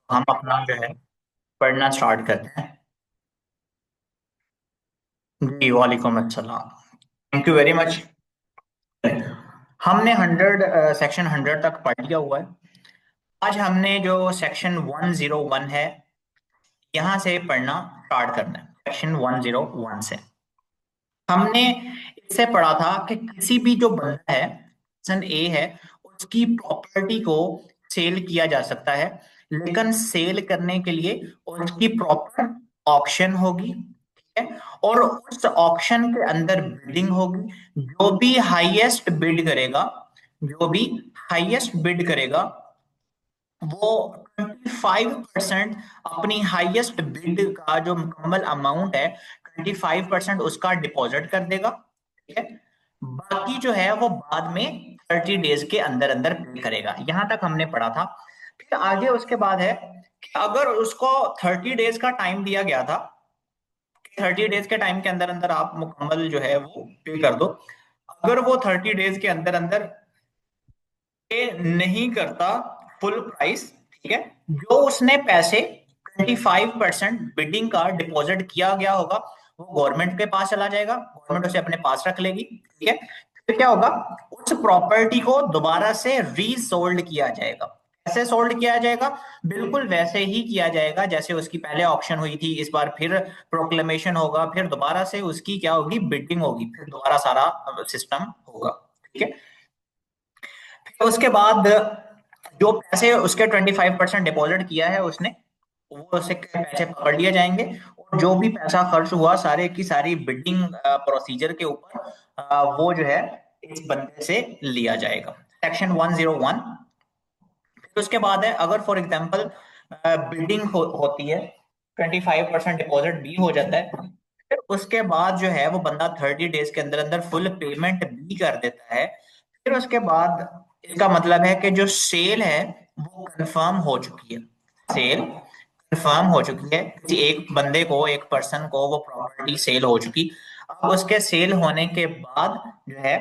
हम अपना जो है पढ़ना स्टार्ट करते हैं। जी वालेकुम अस्सलाम। Thank you very much. हमने 100 सेक्शन 100 तक पढ़ लिया हुआ है। आज हमने जो सेक्शन 101 है, यहाँ से पढ़ना स्टार्ट करना है। सेक्शन 101 से हमने इससे पढ़ा था कि किसी भी जो बंदा है, पर्सन ए है, उसकी प्रॉपर्टी को सेल किया जा सकता है, लेकिन सेल करने के लिए उसकी प्रॉपर ऑक्शन होगी। ठीक है। और उस ऑक्शन के अंदर बिडिंग होगी। जो भी हाईएस्ट बिड करेगा वो 25% अपनी हाईएस्ट बिड का जो मुकम्मल अमाउंट है, 25% उसका डिपॉजिट कर देगा। ठीक है। बाकी जो है वो बाद में 30 डेज के अंदर अंदर पे करेगा। यहां तक हमने पढ़ा था। फिर आगे उसके बाद है कि अगर उसको 30 डेज का टाइम दिया गया था, 30 डेज के टाइम के अंदर अंदर आप मुकम्मल जो है वो पे कर दो। अगर वो 30 डेज के अंदर अंदर पे नहीं करता फुल प्राइस, ठीक है, जो उसने पैसे 25% बिडिंग का डिपॉजिट किया गया होगा वो गवर्नमेंट के पास चला जाएगा। गवर्नमेंट उसे अपने पास रख लेगी। ठीक है। फिर क्या होगा, उस प्रॉपर्टी को दोबारा से रीसोल्ड किया जाएगा। कैसे सोल्ड किया जाएगा? बिल्कुल वैसे ही किया जाएगा जैसे उसकी पहले ऑक्शन हुई थी। इस बार फिर प्रोक्लेमेशन होगा, फिर दोबारा से उसकी क्या होगी, बिडिंग होगी, फिर दोबारा सारा सिस्टम होगा। ठीक है। फिर उसके बाद जो पैसे उसके 25% डिपॉजिट किया है उसने, वो उससे के पैसे पकड़ लिए जाएंगे। और जो भी पैसा खर्च हुआ सारे की सारी बिडिंग प्रोसीजर के ऊपर, वो जो है इस बंदे से लिया जाएगा। सेक्शन 101। फिर उसके बाद है, अगर फॉर एग्जाम्पल बिल्डिंग होती है, 25% डिपॉजिट भी हो जाता है, फिर उसके बाद जो है वो बंदा 30 डेज के अंदर अंदर फुल पेमेंट भी कर देता है। फिर उसके बाद इसका मतलब है कि जो सेल है वो कंफर्म हो चुकी है। सेल कंफर्म हो चुकी है, किसी एक बंदे को, एक पर्सन को वो प्रॉपर्टी सेल हो चुकी। अब उसके सेल होने के बाद जो है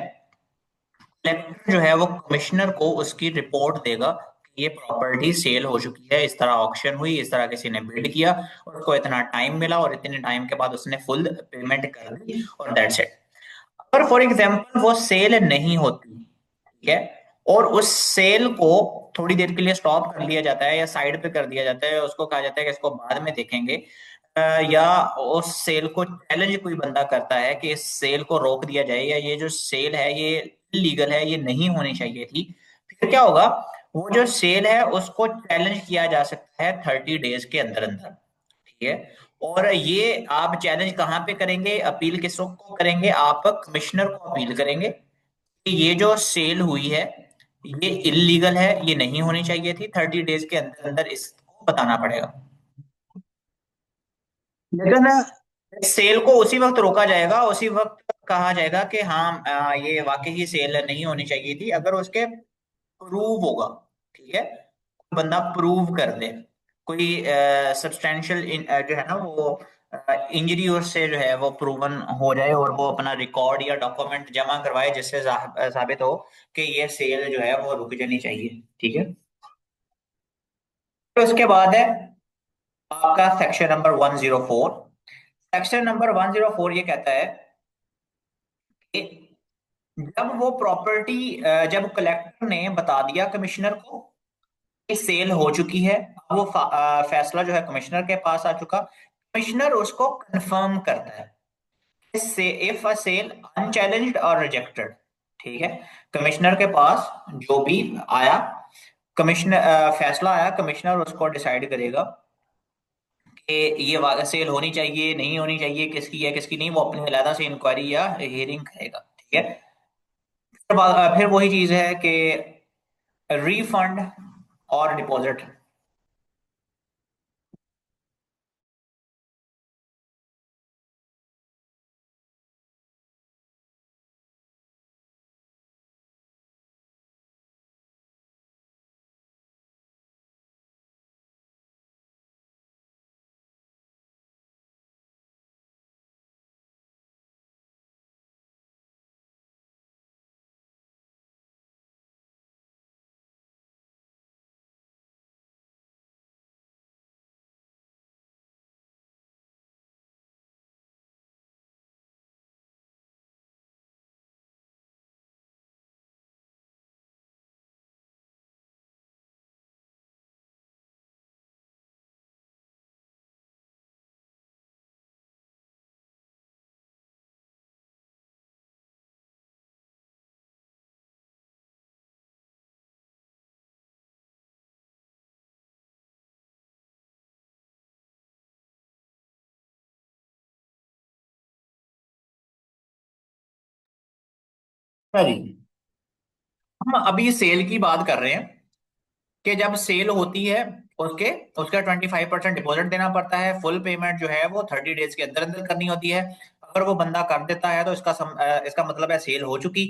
कलेक्टर जो है वो कमिश्नर को उसकी रिपोर्ट देगा कि ये प्रॉपर्टी सेल हो चुकी है, इस तरह ऑक्शन हुई, इस तरह किसी ने बिड किया, और उसको इतना टाइम मिला और इतने टाइम के बाद उसने फुल पेमेंट कर दी और दैट्स इट। अगर फॉर एग्जांपल वो सेल नहीं होती, ठीक है, और उस सेल को थोड़ी देर के लिए स्टॉप कर लिया जाता है या साइड पे कर दिया जाता है, उसको कहा जाता है कि इसको बाद में देखेंगे, या उस सेल को चैलेंज कोई बंदा करता है कि इस सेल को रोक दिया जाए या ये जो सेल है ये इलीगल है, ये नहीं होनी चाहिए थी, फिर क्या होगा, वो जो सेल है उसको चैलेंज किया जा सकता है 30 डेज के अंदर अंदर। ठीक है। और ये आप चैलेंज कहाँ पे करेंगे, अपील किसको करेंगे, आप कमिश्नर को अपील करेंगे कि ये जो सेल हुई है ये इलीगल है, ये नहीं होनी चाहिए थी, 30 डेज के अंदर अंदर इसको बताना पड़ेगा। लेकिन सेल को उसी वक्त रोका जाएगा, उसी वक्त कहा जाएगा कि हाँ, ये वाकई ही सेल नहीं होनी चाहिए थी, अगर उसके प्रूव होगा। ठीक है। बंदा प्रूव कर दे, कोई सब्सटेंशियल जो है ना वो इंजरी उससे जो है वो प्रूवन हो जाए, और वो अपना रिकॉर्ड या डॉक्यूमेंट जमा करवाए जिससे साबित हो कि ये सेल जो है वो रुक जानी चाहिए। ठीक है। तो उसके बाद है आपका सेक्शन नंबर 104। सेक्शन नंबर 104 ये कहता है कि जब वो प्रॉपर्टी, जब कलेक्टर ने बता दिया कमिश्नर को कि सेल हो चुकी है, अब वो फैसला जो है कमिश्नर के पास आ चुका, कमिश्नर उसको कंफर्म करता है। से इफ अ सेल अनचैलेंज्ड और रिजेक्टेड, ठीक है, कमिश्नर के पास जो भी आया, कमिश्नर फैसला आया, कमिश्नर उसको डिसाइड करेगा कि ये सेल होनी चाहिए, नहीं होनी चाहिए, किसकी है किसकी नहीं, वो अपनी अलहदा से इंक्वायरी या हियरिंग करेगा। ठीक है। फिर वही चीज है कि रिफंड और डिपॉजिट। हाँ जी। हम अभी सेल की बात कर रहे हैं कि जब सेल होती है उसके उसका 25% डिपॉजिट देना पड़ता है। फुल पेमेंट जो है वो 30 डेज के अंदर अंदर करनी होती है। अगर वो बंदा कर देता है तो इसका मतलब है सेल हो चुकी।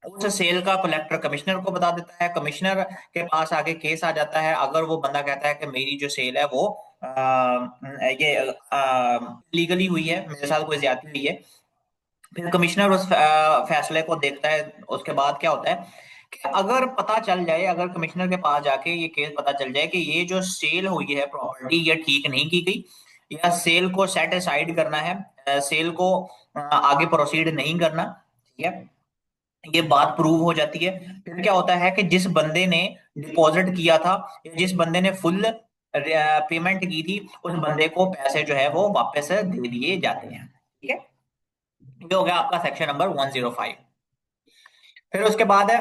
उस सेल का कलेक्टर कमिश्नर को बता देता है। कमिश्नर के पास आगे केस आ जाता है। अगर वो बंदा कहता है कि मेरी जो सेल है वो ये लीगली हुई है, मेरे साथ कोई ज्यादती हुई है, फिर कमिश्नर उस फैसले को देखता है। उसके बाद क्या होता है कि अगर पता चल जाए, अगर कमिश्नर के पास जाके ये केस पता चल जाए कि ये जो सेल हुई है प्रॉपर्टी ये ठीक नहीं की गई, या सेल को सेट असाइड करना है, सेल को आगे प्रोसीड नहीं करना, ठीक है, ये बात प्रूव हो जाती है। फिर क्या होता है कि जिस बंदे ने डिपॉजिट किया था या जिस बंदे ने फुल पेमेंट की थी, उस बंदे को पैसे जो है वो वापस दे दिए जाते हैं। ठीक है, ये हो गया आपका सेक्शन नंबर 105। फिर उसके बाद है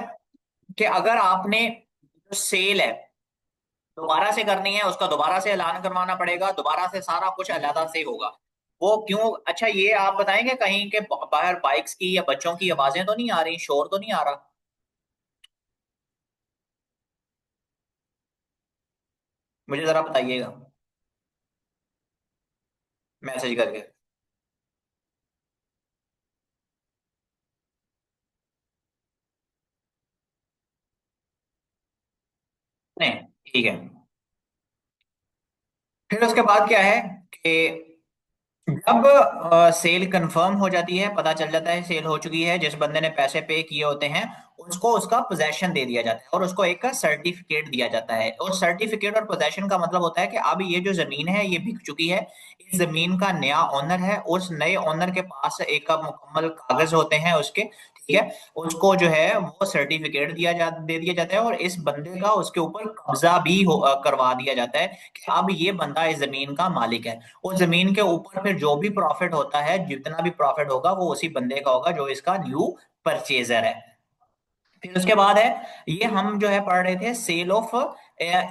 कि अगर आपने जो सेल है दोबारा से करनी है, उसका दोबारा से ऐलान करवाना पड़ेगा, दोबारा से सारा कुछ अलग से होगा। वो क्यों? अच्छा, ये आप बताएंगे कहीं के बाहर बाइक्स की या बच्चों की आवाजें तो नहीं आ रही, शोर तो नहीं आ रहा? मुझे जरा बताइएगा मैसेज करके। नहीं, ठीक है। फिर उसके बाद क्या है कि जब सेल कंफर्म हो जाती है, पता चल जाता है सेल हो चुकी है, जिस बंदे ने पैसे पे किए होते हैं उसको उसका पोजेशन दे दिया जाता है और उसको एक सर्टिफिकेट दिया जाता है। और सर्टिफिकेट और पोजेशन का मतलब होता है कि अब ये जो जमीन है ये बिक चुकी है, इस जमीन का नया ओनर है, उस नए ओनर के पास एक मुकम्मल कागज होते हैं उसके, ठीक है, उसको जो है वो सर्टिफिकेट दे दिया जाता है और इस बंदे का उसके ऊपर कब्जा भी करवा दिया जाता है कि अब ये बंदा इस जमीन का मालिक है। उस जमीन के ऊपर फिर जो भी प्रॉफिट होता है, जितना भी प्रॉफिट होगा वो उसी बंदे का होगा जो इसका न्यू परचेजर है। फिर उसके बाद है, ये हम जो है पढ़ रहे थे सेल ऑफ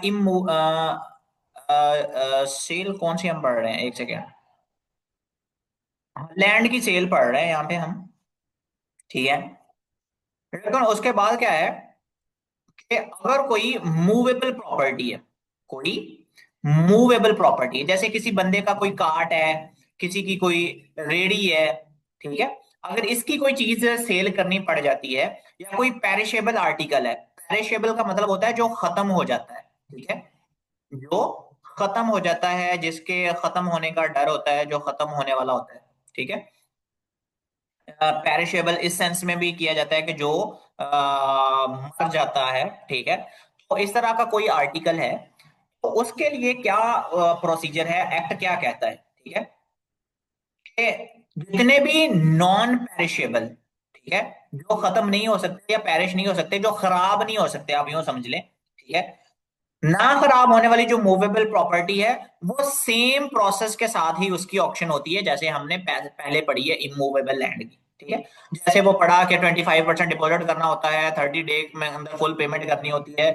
इमू सेल कौन सी हम पढ़ रहे हैं, एक सेकेंड। लैंड की सेल पढ़ रहे हैं यहाँ पे हम, ठीक है। लेकिन उसके बाद क्या है कि अगर कोई मूवेबल प्रॉपर्टी है, कोई मूवेबल प्रॉपर्टी है, जैसे किसी बंदे का कोई कार्ट है, किसी की कोई रेडी है, ठीक है, अगर इसकी कोई चीज सेल करनी पड़ जाती है, या कोई पेरिशेबल आर्टिकल है, पेरिशेबल का मतलब होता है जो खत्म हो जाता है, ठीक है, जो खत्म हो जाता है, जिसके खत्म होने का डर होता है, जो खत्म होने वाला होता है, ठीक है। पेरिशेबल इस सेंस में भी किया जाता है कि जो मर जाता है, ठीक है। तो इस तरह का कोई आर्टिकल है, तो उसके लिए क्या प्रोसीजर है, एक्ट क्या कहता है, ठीक है, कि जितने भी नॉन पेरिशेबल, ठीक है, जो खत्म नहीं हो सकते या पेरिश नहीं हो सकते, जो खराब नहीं हो सकते, आप यूं समझ लें, ठीक है, ना खराब होने वाली जो मूवेबल प्रॉपर्टी है, वो सेम प्रोसेस के साथ ही उसकी ऑक्शन होती है जैसे हमने पहले पढ़ी है इमूवेबल लैंड की, ठीक है। जैसे वो पढ़ा कि 25% डिपॉजिट करना होता है, 30 डे में अंदर फुल पेमेंट करनी होती है,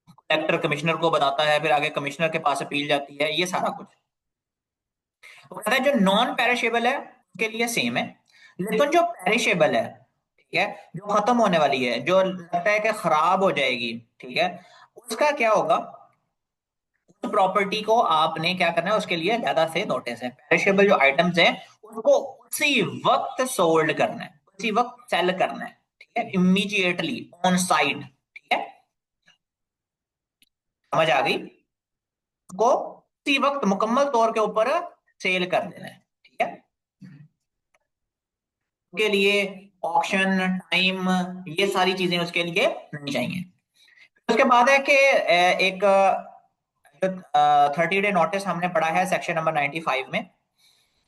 कलेक्टर कमिश्नर को बताता है, फिर आगे कमिश्नर के पास अपील जाती है, ये सारा कुछ। वो कहता है जो नॉन पेरिशेबल है उसके लिए सेम है, लेकिन जो पेरिशेबल है, ठीक है, जो खत्म होने वाली है, जो लगता है कि खराब हो जाएगी, ठीक है, उसका क्या होगा? उस प्रॉपर्टी को आपने क्या करना है, उसके लिए ज्यादा से नोटिस है, पेरिशेबल जो आइटम्स है उसको उसी वक्त सोल्ड करना है, उसी वक्त सेल करना है, ठीक है, इमीडिएटली ऑन साइट, ठीक है, समझ आ गई? उसको उसी वक्त मुकम्मल तौर के ऊपर सेल कर देना है, ठीक है। उसके लिए ऑप्शन टाइम, ये सारी चीजें उसके लिए नहीं चाहिए। उसके बाद है कि एक जो 30 डे नोटिस हमने पढ़ा है सेक्शन नंबर 95 में,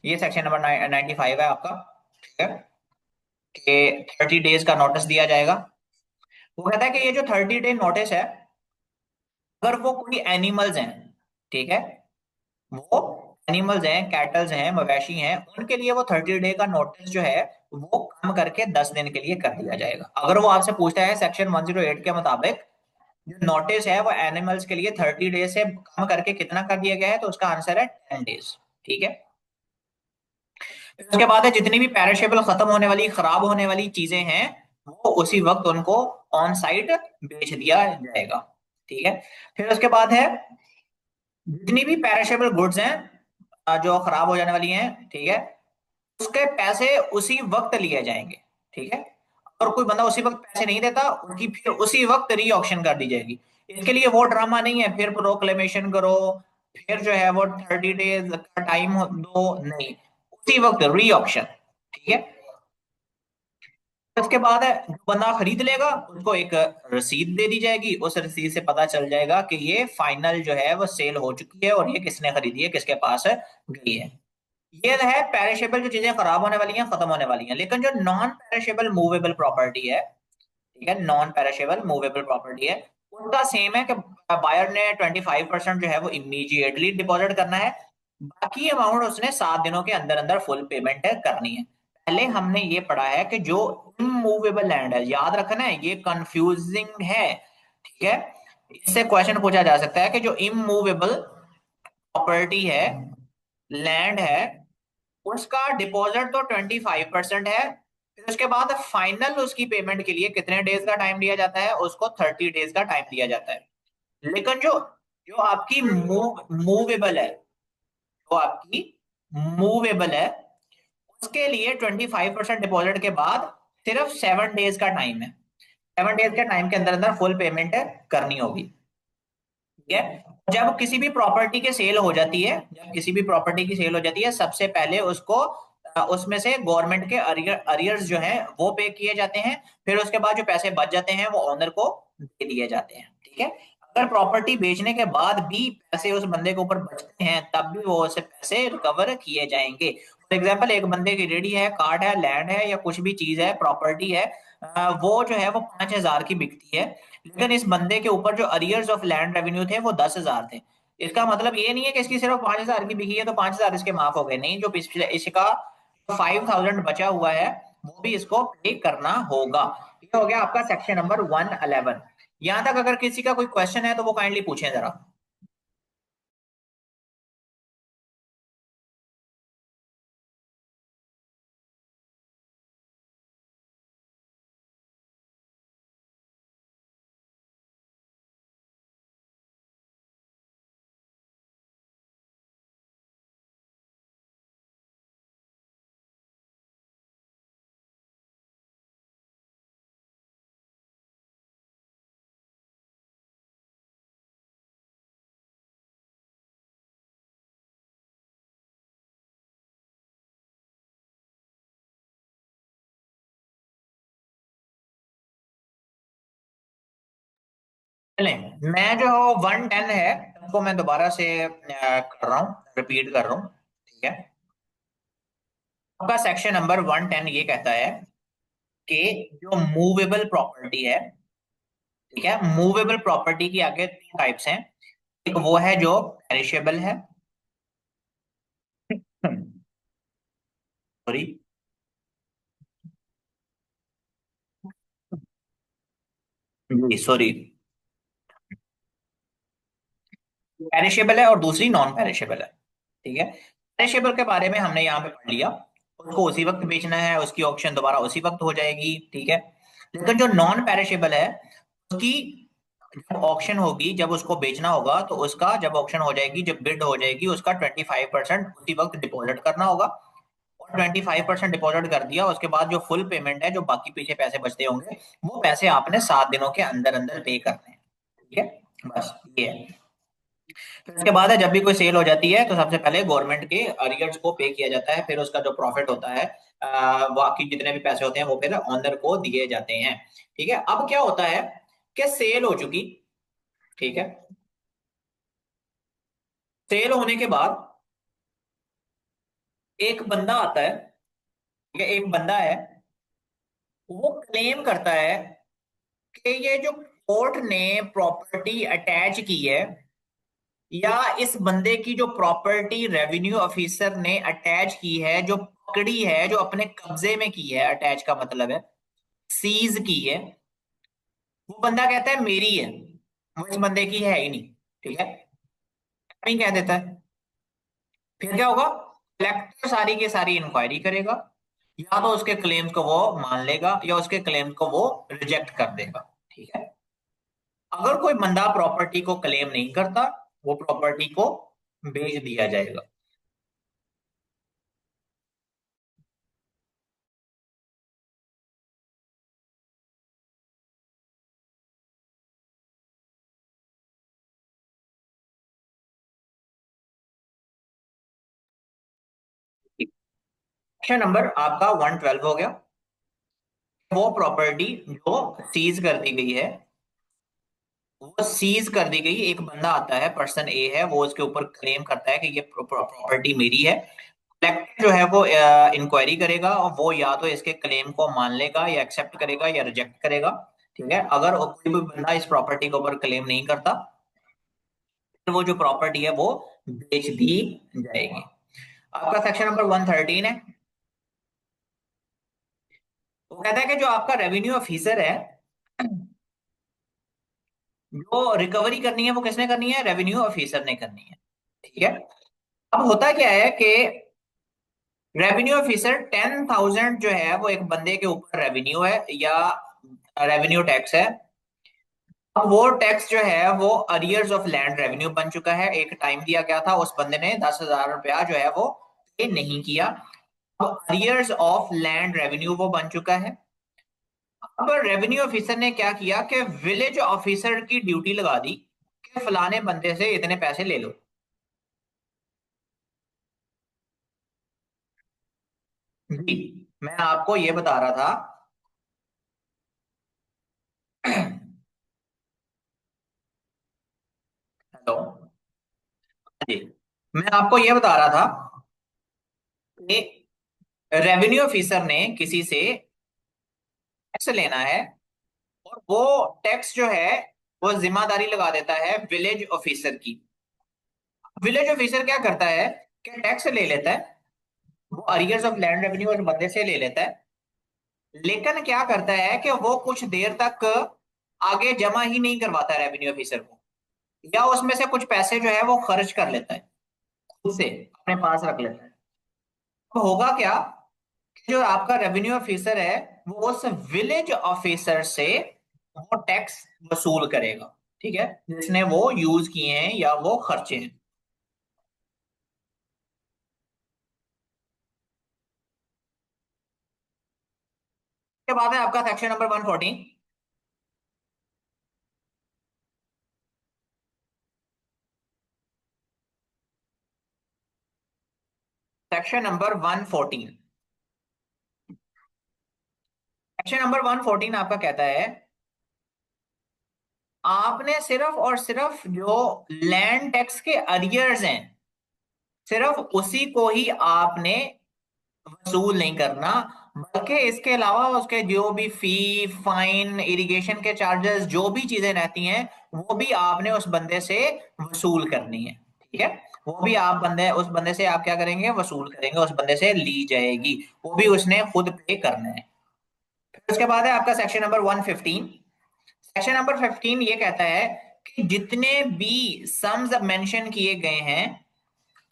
ये सेक्शन नंबर 95 है आपका, ठीक है, कि 30 डेज का नोटिस दिया जाएगा। वो कहता है कि ये जो 30 डे नोटिस है, अगर वो कोई एनिमल्स हैं, ठीक है, वो एनिमल्स हैं, कैटल्स हैं, मवेशी हैं, उनके लिए वो 30 डे का नोटिस जो है वो कम करके 10 दिन के लिए कर दिया जाएगा। अगर वो आपसे पूछता है सेक्शन 108 के मुताबिक जो नोटिस है वो एनिमल्स के लिए 30 डे से कम करके कितना कर दिया गया है, तो उसका आंसर है 10 डेज, ठीक है। फिर उसके बाद है जितनी भी पेरिशेबल, खत्म होने वाली, खराब होने वाली चीजें हैं, वो उसी वक्त उनको ऑन साइट बेच दिया जाएगा। ठीक है। फिर उसके बाद है जितनी भी पेरिशेबल गुड्स हैं, जो खराब हो जाने वाली हैं, ठीक है, उसके पैसे उसी वक्त लिए जाएंगे। ठीक है। और कोई बंदा उसी वक्त पैसे नहीं देता, उनकी फिर उसी वक्त री ऑक्शन कर दी जाएगी। इसके लिए वो ड्रामा नहीं है फिर प्रोक्लेमेशन करो, फिर जो है वो 30 डेज का टाइम दो, नहीं, उसी वक्त री ऑक्शन। ठीक है। उसके बाद है जो बंदा खरीद लेगा उसको एक रसीद दे दी जाएगी, उस रसीद से पता चल जाएगा कि ये फाइनल जो है वो सेल हो चुकी है और ये किसने खरीदी है, किसके पास है गई है। ये है पेरिशेबल, जो चीजें खराब होने वाली हैं, खत्म होने वाली हैं। लेकिन जो नॉन पेरिशेबल मूवेबल प्रॉपर्टी है, ठीक है, नॉन पेरिशेबल मूवेबल प्रॉपर्टी है, उनका सेम है कि बायर ने 25% जो है वो इमीडिएटली डिपॉजिट करना है, बाकी अमाउंट उसने 7 दिनों के अंदर अंदर फुल पेमेंट करनी है। पहले हमने ये पढ़ा है कि जो इमूवेबल लैंड है, याद रखना है ये कंफ्यूजिंग है, ठीक है, इससे क्वेश्चन पूछा जा सकता है कि जो इमूवेबल प्रॉपर्टी है, लैंड है, उसका डिपॉजिट तो 25% है, फिर उसके बाद फाइनल उसकी पेमेंट के लिए कितने डेज का टाइम दिया जाता है, उसको 30 डेज का टाइम दिया जाता है। लेकिन जो जो आपकी मूवेबल है, जो आपकी मूवेबल है, उसके लिए 25% डिपॉजिट के बाद सिर्फ 7 डेज का टाइम है। 7 डेज के टाइम के अंदर अंदर फुल पेमेंट करनी होगी। ठीक है। जब किसी भी प्रॉपर्टी की सेल हो जाती है, जब किसी भी प्रॉपर्टी की सेल हो जाती है, सबसे पहले उसको उसमें से गवर्नमेंट के अरियर्स जो हैं वो पे किए जाते हैं। फिर उसके बाद जो पैसे बच जाते हैं वो ओनर को दे दिए जाते हैं। ठीक है। अगर प्रॉपर्टी बेचने के बाद भी पैसे उस बंदे के ऊपर बचते हैं तब भी वो उसे पैसे रिकवर किए जाएंगे। फॉर एग्जाम्पल, एक बंदे की रेडी है, कार्ड है, लैंड है, या कुछ भी चीज है, प्रॉपर्टी है, वो जो है वो 5,000 की बिकती है, लेकिन इस बंदे के ऊपर जो अरियर्स ऑफ लैंड रेवेन्यू थे वो 10,000 थे। इसका मतलब ये नहीं है कि इसकी सिर्फ 5,000 की बिकी है तो 5,000 इसके माफ हो गए, नहीं, जो पिछले इसका 5,000 बचा हुआ है वो भी इसको पे करना होगा। ये हो गया आपका सेक्शन नंबर 111। यहां तक अगर किसी का कोई क्वेश्चन है तो वो काइंडली पूछें जरा। चलें, मैं जो 110 है उसको मैं दोबारा से कर रहा हूँ, रिपीट कर रहा हूँ। ठीक है। आपका सेक्शन नंबर 110 ये कहता है कि जो मूवेबल प्रॉपर्टी है, ठीक है, मूवेबल प्रॉपर्टी की आगे 3 टाइप्स हैं। एक वो है जो पेरिशेबल है, सॉरी, जी सॉरी, पेरिशेबल है और दूसरी नॉन पेरिशेबल है। ठीक है। पेरिशेबल के बारे में हमने यहाँ पे पढ़ लिया, उसको उसी वक्त बेचना है, उसकी ऑक्शन दोबारा उसी वक्त हो जाएगी। ठीक है। लेकिन जो नॉन पेरिशेबल है, उसकी जब ऑक्शन होगी, जब उसको बेचना होगा तो उसका जब ऑक्शन हो जाएगी, जब बिड हो जाएगी, उसका 25% उसी वक्त डिपॉजिट करना होगा। और 25% डिपॉजिट कर दिया, उसके बाद जो फुल पेमेंट है, जो बाकी पीछे पैसे बचते होंगे, वो पैसे आपने 7 दिनों के अंदर अंदर पे करने हैं। ठीक है। बस ये है। फिर उसके बाद है जब भी कोई सेल हो जाती है तो सबसे पहले गवर्नमेंट के अरियर्स को पे किया जाता है, फिर उसका जो प्रॉफिट होता है, बाकी जितने भी पैसे होते हैं वो फिर ओनर को दिए जाते हैं। ठीक है। अब क्या होता है कि सेल हो चुकी, ठीक है, सेल होने के बाद एक बंदा आता है, ठीक है, एक बंदा है, वो क्लेम करता है कि ये जो कोर्ट ने प्रॉपर्टी अटैच की है, या इस बंदे की जो प्रॉपर्टी रेवेन्यू ऑफिसर ने अटैच की है, जो पकड़ी है, जो अपने कब्जे में की है, अटैच का मतलब है सीज की है, वो बंदा कहता है मेरी है, वो इस बंदे की है ही नहीं। ठीक है। नहीं कह देता है, फिर क्या होगा? कलेक्टर सारी की सारी इंक्वायरी करेगा, या तो उसके क्लेम्स को वो मान लेगा या उसके क्लेम्स को वो रिजेक्ट कर देगा। ठीक है। अगर कोई बंदा प्रॉपर्टी को क्लेम नहीं करता, वो प्रॉपर्टी को बेच दिया जाएगा। क्वेश्चन नंबर आपका 112 हो गया। वो प्रॉपर्टी जो सीज कर दी गई है, वो सीज कर दी गई, एक बंदा आता है, पर्सन ए है, वो उसके ऊपर क्लेम करता है कि ये प्रॉपर्टी मेरी है। कलेक्टर जो है वो इंक्वायरी करेगा और वो या तो इसके क्लेम को मान लेगा या एक्सेप्ट करेगा या रिजेक्ट करेगा। ठीक है। अगर कोई भी बंदा इस प्रॉपर्टी के ऊपर क्लेम नहीं करता, फिर वो जो प्रॉपर्टी है वो बेच दी जाएगी। आपका सेक्शन नंबर 113 है। वो कहता है कि जो आपका रेवेन्यू ऑफिसर है, जो रिकवरी करनी है वो किसने करनी है? रेवेन्यू ऑफिसर ने करनी है। ठीक है। अब होता क्या है कि रेवेन्यू ऑफिसर 10,000 जो है वो एक बंदे के ऊपर रेवेन्यू है या रेवेन्यू टैक्स है। अब वो टैक्स जो है वो अरियर्स ऑफ लैंड रेवेन्यू बन चुका है। एक टाइम दिया गया था, उस बंदे ने 10,000 रुपया जो है वो पे नहीं किया। अब अरियर्स ऑफ लैंड रेवेन्यू वो बन चुका है। अब रेवेन्यू ऑफिसर ने क्या किया कि विलेज ऑफिसर की ड्यूटी लगा दी कि फलाने बंदे से इतने पैसे ले लो। जी, मैं आपको ये बता रहा था। हेलो। जी, मैं आपको ये बता रहा था कि रेवेन्यू ऑफिसर ने किसी से टैक्स लेना है, और वो टैक्स जो है वो जिम्मेदारी लगा देता है विलेज ऑफिसर की। विलेज ऑफिसर क्या करता है कि टैक्स ले लेता है, वो अरियर्स ऑफ लैंड रेवेन्यू उस बंदे से ले लेता है, लेकिन क्या करता है कि वो कुछ देर तक आगे जमा ही नहीं करवाता रेवेन्यू ऑफिसर को, या उसमें से कुछ पैसे जो है वो खर्च कर लेता है, खुद से अपने पास रख लेता है। तो होगा क्या, जो आपका रेवेन्यू ऑफिसर है वो उस विलेज ऑफिसर से वो टैक्स वसूल करेगा। ठीक है, जिसने वो यूज किए हैं या वो खर्चे हैं। उसके बाद है आपका section number 114। Section number 114। Section number 114 आपका कहता है, आपने सिर्फ और सिर्फ जो लैंड टैक्स के अरियर्स हैं, सिर्फ उसी को ही आपने वसूल नहीं करना, बल्कि इसके अलावा उसके जो भी फी, फाइन, इरिगेशन के चार्जेस, जो भी चीजें रहती हैं, वो भी आपने उस बंदे से वसूल करनी है। ठीक है। वो भी आप बंदे उस बंदे से आप क्या करेंगे? वसूल करेंगे, उस बंदे से ली जाएगी, वो भी उसने खुद पे करना है। फिर उसके बाद है आपका सेक्शन नंबर 115। सेक्शन नंबर 15 ये कहता है कि जितने भी सम्स मेंशन किए गए हैं,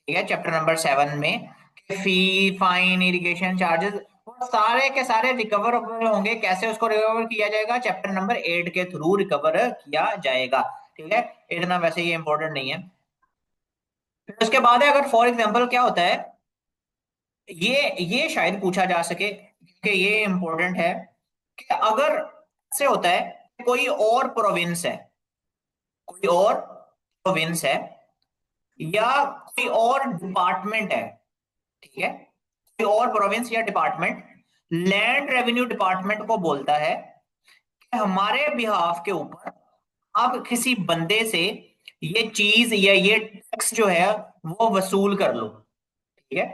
ठीक है, चैप्टर नंबर 7 में, फी, फाइन, इरिगेशन चार्जेस, वो सारे के सारे रिकवर होंगे। कैसे उसको रिकवर किया जाएगा? चैप्टर नंबर 8 के थ्रू रिकवर किया जाएगा। ठीक है। इतना वैसे ये इंपॉर्टेंट नहीं है। फिर उसके बाद है, अगर फॉर एग्जांपल क्या होता है, ये शायद पूछा जा सके क्योंकि ये इंपॉर्टेंट है, कि अगर से होता है कोई और प्रोविंस है, कोई और प्रोविंस है या कोई और डिपार्टमेंट है, ठीक है, कोई और प्रोविंस या डिपार्टमेंट लैंड रेवेन्यू डिपार्टमेंट को बोलता है कि हमारे बिहाफ के ऊपर आप किसी बंदे से ये चीज या ये टैक्स जो है वो वसूल कर लो। ठीक है,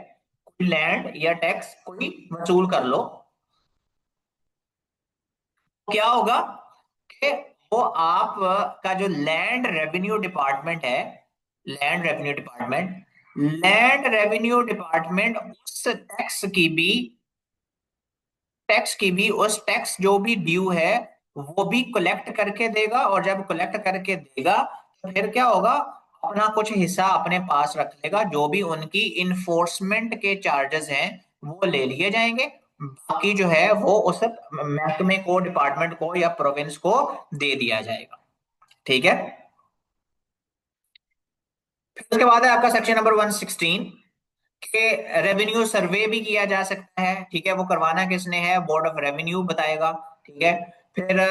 कोई लैंड या टैक्स कोई वसूल कर लो। क्या होगा कि वो आप का जो लैंड रेवेन्यू डिपार्टमेंट है, land revenue department land revenue department उस टैक्स की भी उस टैक्स जो भी ड्यू है वो भी कलेक्ट करके देगा, और जब कलेक्ट करके देगा तो फिर क्या होगा, अपना कुछ हिस्सा अपने पास रख लेगा, जो भी उनकी इन्फोर्समेंट के चार्जेस हैं वो ले लिए जाएंगे, बाकी जो है वो उस महकमे को, डिपार्टमेंट को या प्रोविंस को दे दिया जाएगा। ठीक है। फिर उसके बाद है आपका सेक्शन नंबर 116 के रेवेन्यू सर्वे भी किया जा सकता है। ठीक है, वो करवाना किसने है, बोर्ड ऑफ रेवेन्यू बताएगा। ठीक है। फिर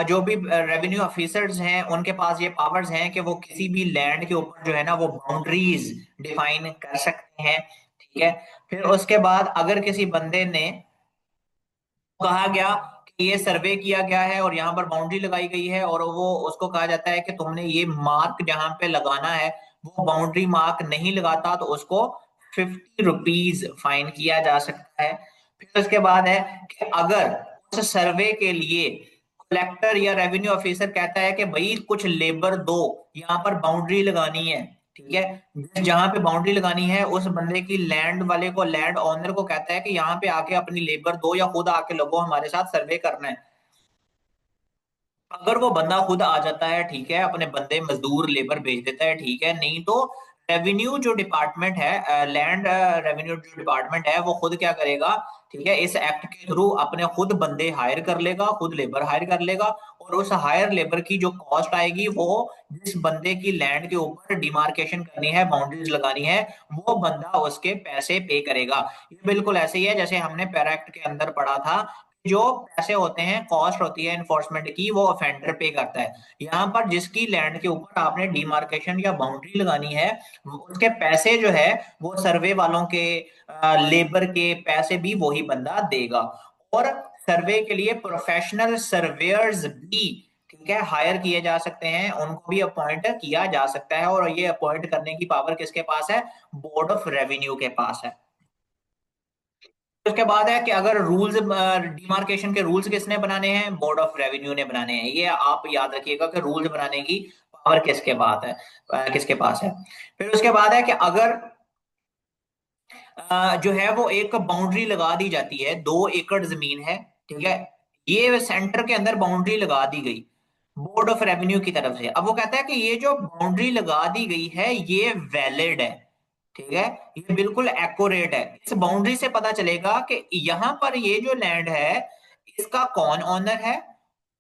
जो भी रेवेन्यू ऑफिसर्स हैं उनके पास ये पावर्स हैं कि वो किसी भी लैंड के ऊपर जो है ना वो बाउंड्रीज डिफाइन कर सकते हैं। ठीक है। फिर उसके बाद अगर किसी बंदे ने कहा गया कि ये सर्वे किया गया है और यहाँ पर बाउंड्री लगाई गई है, और वो उसको कहा जाता है कि तुमने ये मार्क जहां पे लगाना है वो बाउंड्री मार्क नहीं लगाता तो उसको 50 रुपीज फाइन किया जा सकता है। फिर उसके बाद है कि अगर उस सर्वे के लिए कलेक्टर या रेवेन्यू ऑफिसर कहता है कि भाई कुछ लेबर दो, यहाँ पर बाउंड्री लगानी है। ठीक है, जहां पे बाउंड्री लगानी है उस बंदे की लैंड वाले को, लैंड ओनर को कहता है कि यहाँ पे आके अपनी लेबर दो या खुद आके लगो, हमारे साथ सर्वे करना है। अगर वो बंदा खुद आ जाता है, ठीक है, अपने बंदे मजदूर लेबर भेज देता है, ठीक है, नहीं तो रेवेन्यू जो डिपार्टमेंट है, लैंड रेवेन्यू जो डिपार्टमेंट है वो खुद क्या करेगा, ठीक है, इस एक्ट के थ्रू अपने खुद बंदे हायर कर लेगा, खुद लेबर हायर कर लेगा, और उस हायर लेबर की जो कॉस्ट आएगी वो जिस बंदे की लैंड के ऊपर डिमार्केशन करनी है, बाउंड्रीज लगानी है, वो बंदा उसके पैसे पे करेगा। ये बिल्कुल ऐसे ही है जैसे हमने पैरा एक्ट के अंदर पढ़ा था, जो पैसे होते हैं, कॉस्ट होती है इन्फोर्समेंट की, वो ऑफेंडर पे करता है। यहाँ पर जिसकी लैंड के ऊपर आपने डिमार्केशन या बाउंड्री लगानी है उसके पैसे जो है वो सर्वे वालों के, लेबर के पैसे भी वही बंदा देगा। और सर्वे के लिए प्रोफेशनल सर्वेयर्स भी, ठीक है, हायर किए जा सकते हैं, उनको भी अपॉइंट किया जा सकता है, और ये अपॉइंट करने की पावर किसके पास है, बोर्ड ऑफ रेवेन्यू के पास है। उसके बाद है कि अगर रूल्स, डिमार्केशन के रूल्स किसने बनाने हैं, बोर्ड ऑफ रेवेन्यू ने बनाने हैं। ये आप याद रखिएगा कि रूल्स बनाने की पावर किसके पास है, किसके पास है। फिर उसके बाद है कि अगर जो है वो एक बाउंड्री लगा दी जाती है, 2 एकड़ जमीन है, ठीक है, ये सेंटर के अंदर बाउंड्री लगा दी गई बोर्ड ऑफ रेवेन्यू की तरफ से। अब वो कहता है कि ये जो बाउंड्री लगा दी गई है ये वैलिड है, ठीक है, ये बिल्कुल एक्यूरेट है। इस बाउंड्री से पता चलेगा कि यहाँ पर ये जो लैंड है इसका कौन ऑनर है,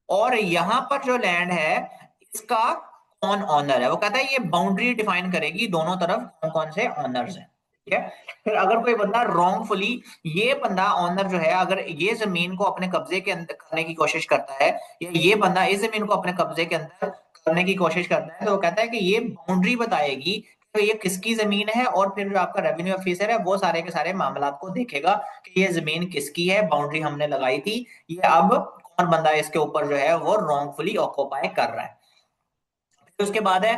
और यहाँ पर जो लैंड है इसका कौन ऑनर है। वो कहता है ये बाउंड्री डिफाइन करेगी दोनों तरफ कौन कौन से ऑनर्स हैं। ठीक है। फिर अगर कोई बंदा रॉन्गफुली, ये बंदा ऑनर जो है अगर ये जमीन को अपने कब्जे के अंदर करने की कोशिश करता है, या ये बंदा इस जमीन को अपने कब्जे के अंदर करने की कोशिश करता है, तो वो कहता है कि ये बाउंड्री बताएगी तो ये किसकी जमीन है, और फिर जो आपका रेवेन्यू ऑफिसर है वो सारे के सारे मामला को देखेगा कि ये जमीन किसकी है, बाउंड्री हमने लगाई थी, ये अब कौन बंदा इसके ऊपर जो है वो रॉन्गफुली ऑक्यूपाई कर रहा है। फिर उसके बाद है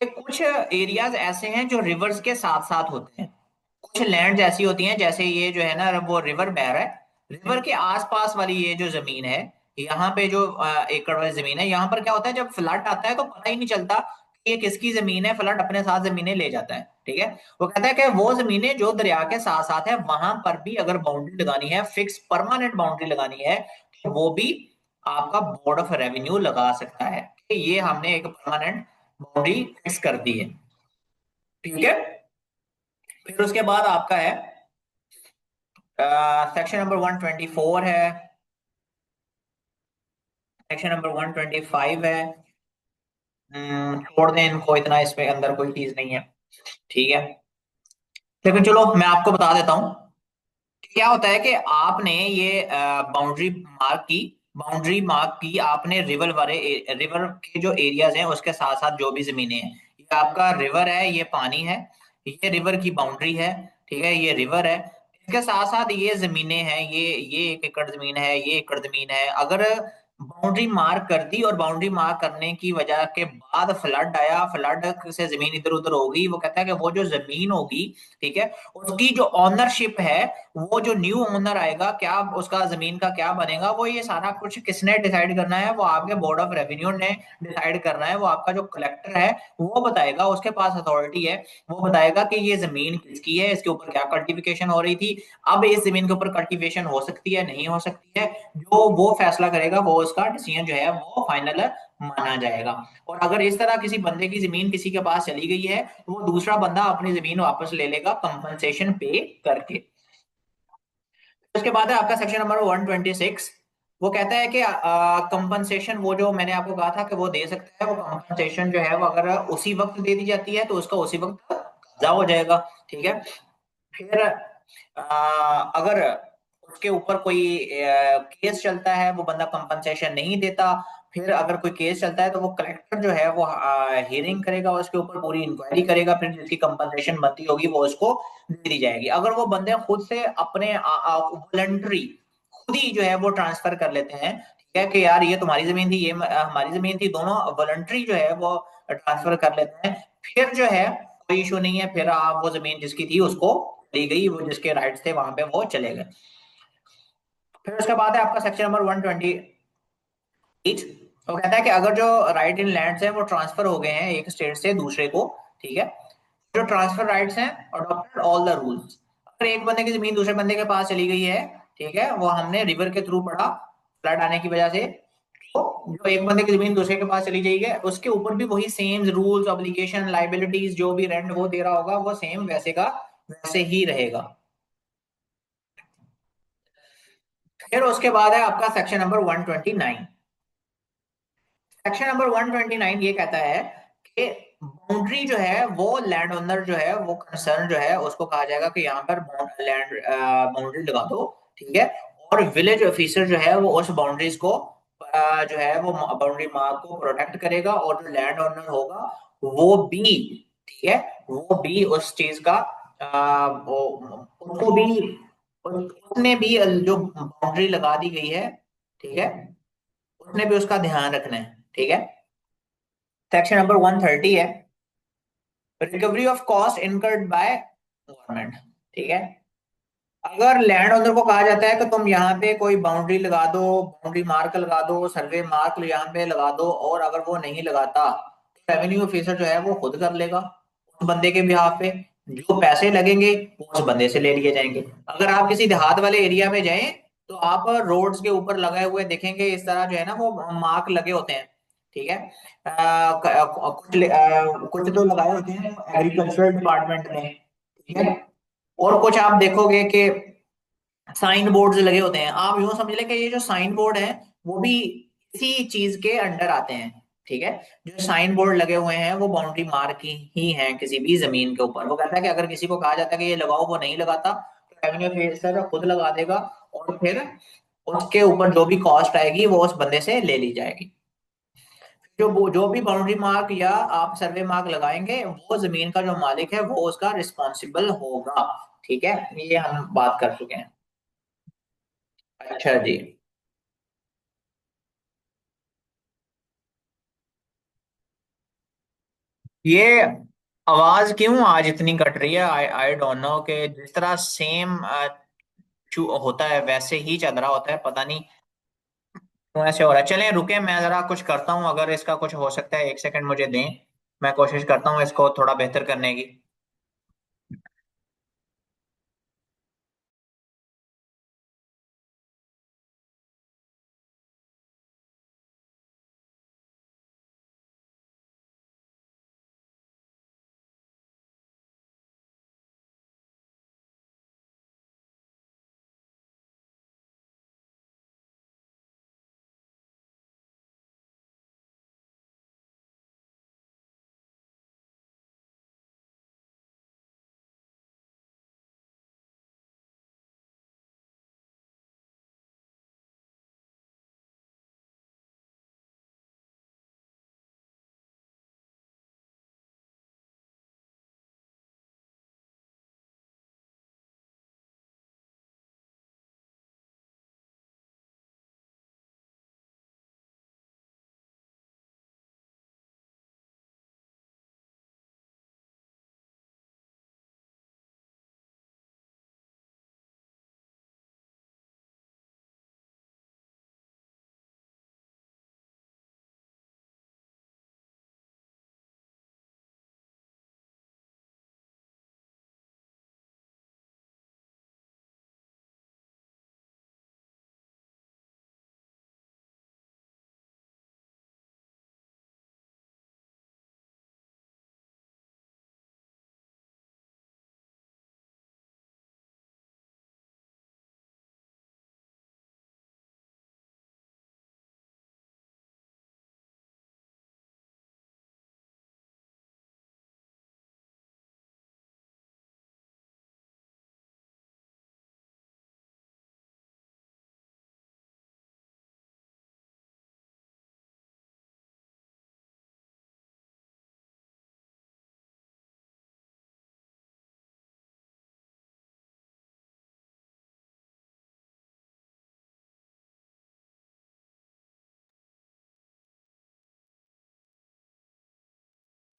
कि कुछ एरियाज ऐसे हैं जो रिवर्स के साथ साथ होते हैं, कुछ लैंड ऐसी होती हैं, जैसे ये जो है ना वो रिवर बह रहा है, रिवर के आसपास वाली ये जो जमीन है, यहाँ पे जो एकड़ वाली जमीन है, यहाँ पर क्या होता है जब फ्लड आता है तो पता ही नहीं चलता कि ये किसकी जमीन है, फ्लड अपने साथ जमीनें ले जाता है। ठीक है। वो कहता है कि वो जमीनें जो दरिया के साथ साथ है वहां पर भी अगर बाउंड्री लगानी है, फिक्स परमानेंट बाउंड्री लगानी है, तो वो भी आपका बोर्ड ऑफ रेवेन्यू लगा सकता है कि ये हमने एक परमानेंट बाउंड्री फिक्स कर दी है। ठीक है। फिर उसके बाद आपका है सेक्शन नंबर 124 है, सेक्शन नंबर 125 है। छोड़ दें इनको, इतना इसमें अंदर कोई चीज नहीं है। ठीक है। लेकिन चलो मैं आपको बता देता हूँ क्या होता है कि आपने ये बाउंड्री मार्क की, बाउंड्री मार्क की आपने रिवर वाले, रिवर के जो एरियाज हैं उसके साथ साथ जो भी जमीनें हैं, ये आपका रिवर है, ये पानी है, ये रिवर की बाउंड्री है, ठीक है, ये रिवर है, इसके साथ साथ ये जमीनें हैं, ये 1 एकड़ जमीन है, ये एकड़ जमीन है। अगर बाउंड्री मार्क कर दी और बाउंड्री मार्क करने की वजह के बाद फ्लड आया, फ्लड से जमीन इधर उधर हो गई, वो कहता है कि वो जो जमीन होगी, ठीक है, उसकी जो ऑनरशिप है, वो जो न्यू ओनर आएगा क्या उसका जमीन का क्या बनेगा, वो ये सारा कुछ किसने डिसाइड करना है, वो आपके बोर्ड ऑफ रेवेन्यू ने डिसाइड करना है। वो आपका जो कलेक्टर है वो बताएगा, उसके पास अथॉरिटी है, वो बताएगा कि ये जमीन किसकी है, इसके ऊपर क्या कल्टीवेशन हो रही थी, अब इस जमीन के ऊपर कल्टीवेशन हो सकती है नहीं हो सकती है, जो वो फैसला करेगा वो उसका डिसीजन जो है वो फाइनल माना जाएगा। और अगर इस तरह किसी बंदे की जमीन किसी के पास चली गई है तो वो दूसरा बंदा अपनी जमीन वापस ले लेगा कंपनसेशन पे करके। उसके बाद है आपका सेक्शन नंबर 126। वो कहता है कि कंपनसेशन, वो जो मैंने आपको कहा था कि वो दे सकता है, वो कंपनसेशन जो है वो अगर उसी वक्त दे दी जाती है तो उसका उसी वक्त कब्जा हो जाएगा। ठीक है। फिर अगर उसके ऊपर कोई केस चलता है, वो बंदा कंपनसेशन नहीं देता, फिर अगर कोई केस चलता है तो वो कलेक्टर जो है वो हियरिंग करेगा, उसके ऊपर पूरी इंक्वायरी करेगा, फिर जिसकी कंपनसेशन बनती होगी वो उसको दे दी जाएगी। अगर वो बंदे खुद से अपने वॉलंटरी खुद ही जो है वो ट्रांसफर कर लेते हैं, ठीक है, कि यार ये तुम्हारी जमीन थी, ये हमारी जमीन थी, दोनों वॉलंटरी जो है वो ट्रांसफर कर लेते हैं, फिर जो है कोई इशू नहीं है, फिर आप वो जमीन जिसकी थी उसको दी गई, वो जिसके राइट्स थे वहां पे वो चले गए। फिर उसके बाद है आपका सेक्शन नंबर 128। वो कहता है कि अगर जो राइट इन लैंड्स है वो ट्रांसफर हो गए हैं एक स्टेट से दूसरे को, ठीक है, जो ट्रांसफर राइट्स हैं अडॉप्टेड ऑल द रूल्स। अगर एक बंदे की जमीन दूसरे बंदे के पास चली गई है, ठीक है, वो हमने रिवर के थ्रू पढ़ा, फ्लड आने की वजह से, तो जो एक बंदे की जमीन दूसरे के पास चली जाएगी उसके ऊपर भी वही सेम रूल्स, ऑब्लिगेशन, लाइबिलिटीज, जो भी रेंट वो दे रहा होगा वो सेम वैसे का वैसे ही रहेगा। फिर उसके बाद है आपका सेक्शन नंबर 129। सेक्शन नंबर 129 ये कहता है कि बाउंड्री जो है वो लैंड ओनर जो है वो कंसर्न जो है उसको कहा जाएगा कि यहाँ पर लैंड बाउंड्री लगा दो, ठीक है, और विलेज ऑफिसर जो है वो उस बाउंड्रीज को जो है वो बाउंड्री मार्क को प्रोटेक्ट करेगा, और जो लैंड ओनर होगा वो भी, ठीक है, वो भी उस चीज का उसको भी उसने भी जो बाउंड्री लगा दी गई है, ठीक है, उसने भी उसका ध्यान रखना है। ठीक है। सेक्शन नंबर 130 है recovery of cost incurred by government. ठीक है। अगर लैंड ओनर को कहा जाता है कि तुम यहाँ पे कोई बाउंड्री लगा दो, बाउंड्री मार्क लगा दो, सर्वे मार्क यहाँ पे लगा दो, और अगर वो नहीं लगाता तो रेवेन्यू ऑफिसर जो है वो खुद कर लेगा उस बंदे के बिहाफ पे। जो पैसे लगेंगे वो उस बंदे से ले लिए जाएंगे। अगर आप किसी देहात वाले एरिया में जाएं तो आप रोड्स के ऊपर लगे हुए देखेंगे इस तरह जो है ना वो मार्क लगे होते हैं। ठीक है। कुछ तो लगाए होते हैं एग्रीकल्चरल डिपार्टमेंट ने। ठीक है। और कुछ आप देखोगे कि साइन बोर्ड लगे होते हैं। आप यूं समझ लें कि ये जो साइन बोर्ड है वो भी इसी चीज के अंडर आते हैं। ठीक है। जो साइन बोर्ड लगे हुए हैं वो बाउंड्री मार्क ही हैं किसी भी जमीन के ऊपर। वो कहता है कि अगर किसी को कहा जाता है कि ये लगाओ, वो नहीं लगाता तो रेवेन्यू ऑफिसर खुद लगा देगा, और फिर उसके ऊपर जो भी कॉस्ट आएगी वो उस बंदे से ले ली जाएगी। जो भी बाउंड्री मार्क या आप सर्वे मार्क लगाएंगे वो जमीन का जो मालिक है वो उसका रिस्पॉन्सिबल होगा। ठीक है, ये हम बात कर चुके हैं। अच्छा जी। ये आवाज क्यों आज इतनी कट रही है? आई आई डोंट नो, कि जिस तरह सेम होता है वैसे ही चल रहा होता है, पता नहीं क्यों ऐसे हो रहा है। चलें रुके, मैं जरा कुछ करता हूँ, अगर इसका कुछ हो सकता है 1 सेकंड मुझे दें, मैं कोशिश करता हूँ इसको थोड़ा बेहतर करने की।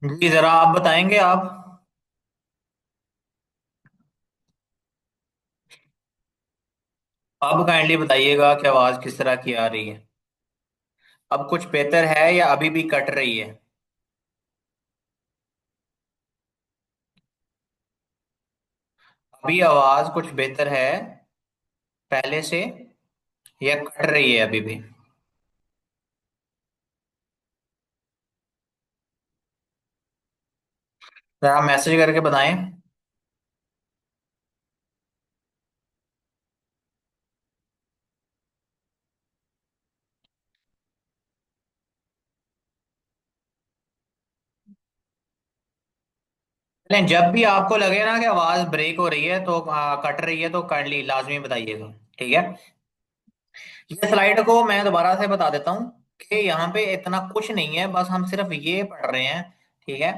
जी जरा आप बताएंगे आप। अब काइंडली बताइएगा कि आवाज किस तरह की आ रही है। अब कुछ बेहतर है या अभी भी कट रही है? अभी आवाज कुछ बेहतर है पहले से, या कट रही है अभी भी? जरा मैसेज करके बताएं। लेकिन जब भी आपको लगे ना कि आवाज ब्रेक हो रही है तो कट रही है, तो काइंडली लाजमी बताइएगा। ठीक है। ये स्लाइड को मैं दोबारा से बता देता हूँ कि यहाँ पे इतना कुछ नहीं है, बस हम सिर्फ ये पढ़ रहे हैं। ठीक है